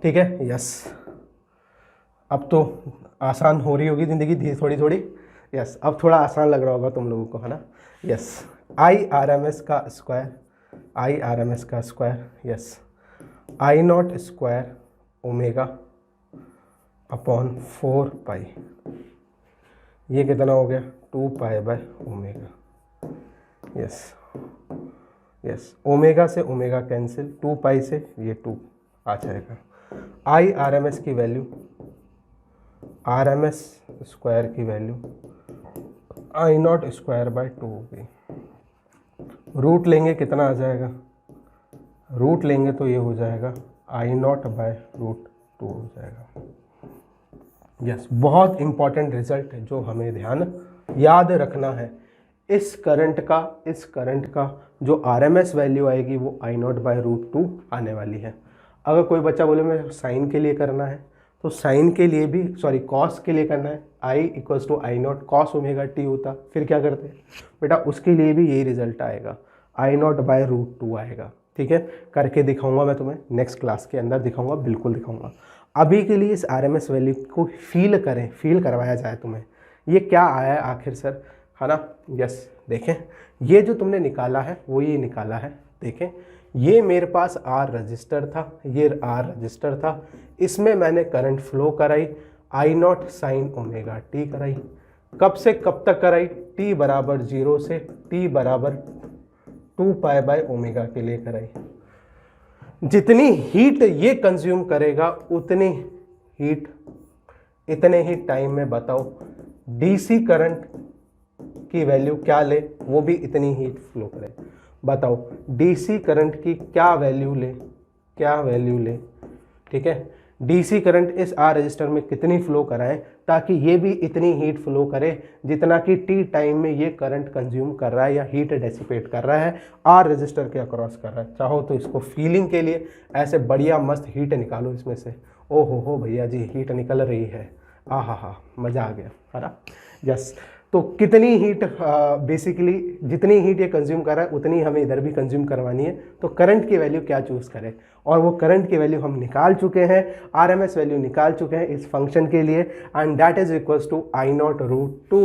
S1: ठीक है। यस, अब तो आसान हो रही होगी ज़िंदगी थोड़ी थोड़ी। यस, अब थोड़ा आसान लग रहा होगा तुम लोगों को, है ना। यस, IRMS का स्क्वायर, IRMS का square, yes, I0 square omega upon 4 पाई, ये कितना हो गया, 2 पाई by omega. Yes yes, omega से ओमेगा कैंसिल, 2 पाई से ये 2 आ जाएगा। IRMS की वैल्यू, RMS स्क्वायर की वैल्यू I0 स्क्वायर बाय 2 होगी। रूट लेंगे कितना आ जाएगा, रूट लेंगे तो ये हो जाएगा I0 बाय रूट 2 हो जाएगा। यस, बहुत इंपॉर्टेंट रिजल्ट है जो हमें ध्यान याद रखना है। इस करंट का जो RMS वैल्यू आएगी वो I0 बाय रूट 2 आने वाली है। अगर कोई बच्चा बोले मैं साइन के लिए करना है, तो साइन के लिए भी, सॉरी कॉस के लिए करना है, I = I0 cos omega T होता, फिर क्या करते हैं बेटा, उसके लिए भी यही रिजल्ट आएगा, I0 बाय रूट 2 आएगा, ठीक है। करके दिखाऊंगा मैं तुम्हें, नेक्स्ट क्लास के अंदर दिखाऊंगा, बिल्कुल दिखाऊंगा। अभी के लिए इस RMS वैल्यू को फील करें, फील करवाया जाए तुम्हें, ये क्या आया है आखिर सर, है ना। यस, देखें ये जो तुमने निकाला है वो ये निकाला है, देखें ये मेरे पास R रजिस्टर था, ये R रजिस्टर था, इसमें मैंने करंट फ्लो कराई, I0 साइन ओमेगा टी कराई। कब से कब तक कराई, t बराबर 0 से t बराबर 2 पाई बाय ओमेगा के लिए कराई। जितनी हीट ये कंज्यूम करेगा उतनी हीट इतने ही टाइम में, बताओ DC करंट की वैल्यू क्या ले, वो भी इतनी हीट फ्लो करे। बताओ DC करंट की क्या वैल्यू ले, ठीक है। DC करंट इस R रजिस्टर में कितनी फ्लो कराएं ताकि ये भी इतनी हीट फ्लो करे जितना कि t टाइम में ये करंट कंज्यूम कर रहा है या हीट डेसिपेट कर रहा है, R रजिस्टर के अक्रॉस कर रहा है। चाहो तो इसको फीलिंग के लिए ऐसे बढ़िया मस्त हीट निकालो इसमें से, ओ हो भैया जी हीट निकल रही है, हा मज़ा आ गया, है ना। यस, तो कितनी हीट, बेसिकली जितनी हीट ये कंज्यूम कर रहा है उतनी हमें इधर भी कंज्यूम करवानी है। तो करंट की वैल्यू क्या चूज़ करें, और वो करंट की वैल्यू हम निकाल चुके हैं, RMS वैल्यू निकाल चुके हैं इस फंक्शन के लिए, and that is equals to I0 root 2।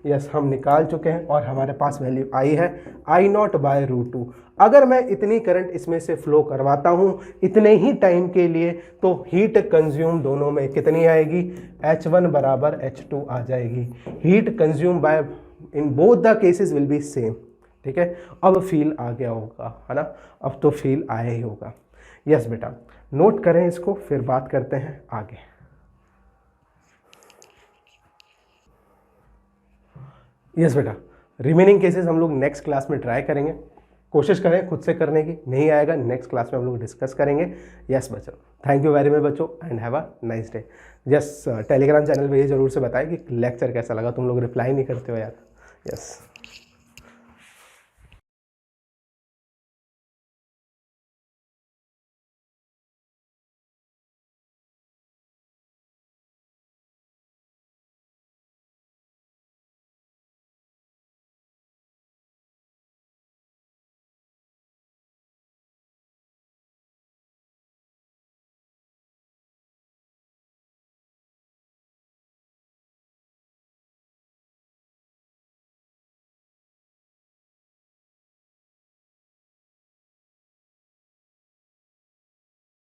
S1: Yes, हम निकाल चुके हैं और हमारे पास वैल्यू आई है I0 बाय रूट 2। अगर मैं इतनी करंट इसमें से फ्लो करवाता हूँ इतने ही टाइम के लिए, तो हीट कंज्यूम दोनों में कितनी आएगी, H1 बराबर H2 आ जाएगी। Heat consume by in both the cases will be same, ठीक है। अब फील आ गया होगा, है ना, अब तो फील आया ही होगा। यस बेटा, नोट करें इसको, फिर बात करते हैं आगे। यस बेटा, रिमेनिंग केसेस हम लोग नेक्स्ट क्लास में ट्राई करेंगे, कोशिश करें खुद से करने की, नहीं आएगा नेक्स्ट क्लास में हम लोग डिस्कस करेंगे। यस बच्चों, थैंक यू वेरी मच बच्चों, and have a nice day. Yes, Telegram channel पे ये जरूर से बताएं कि लेक्चर कैसा लगा, तुम लोग रिप्लाई नहीं करते हो यार। यस।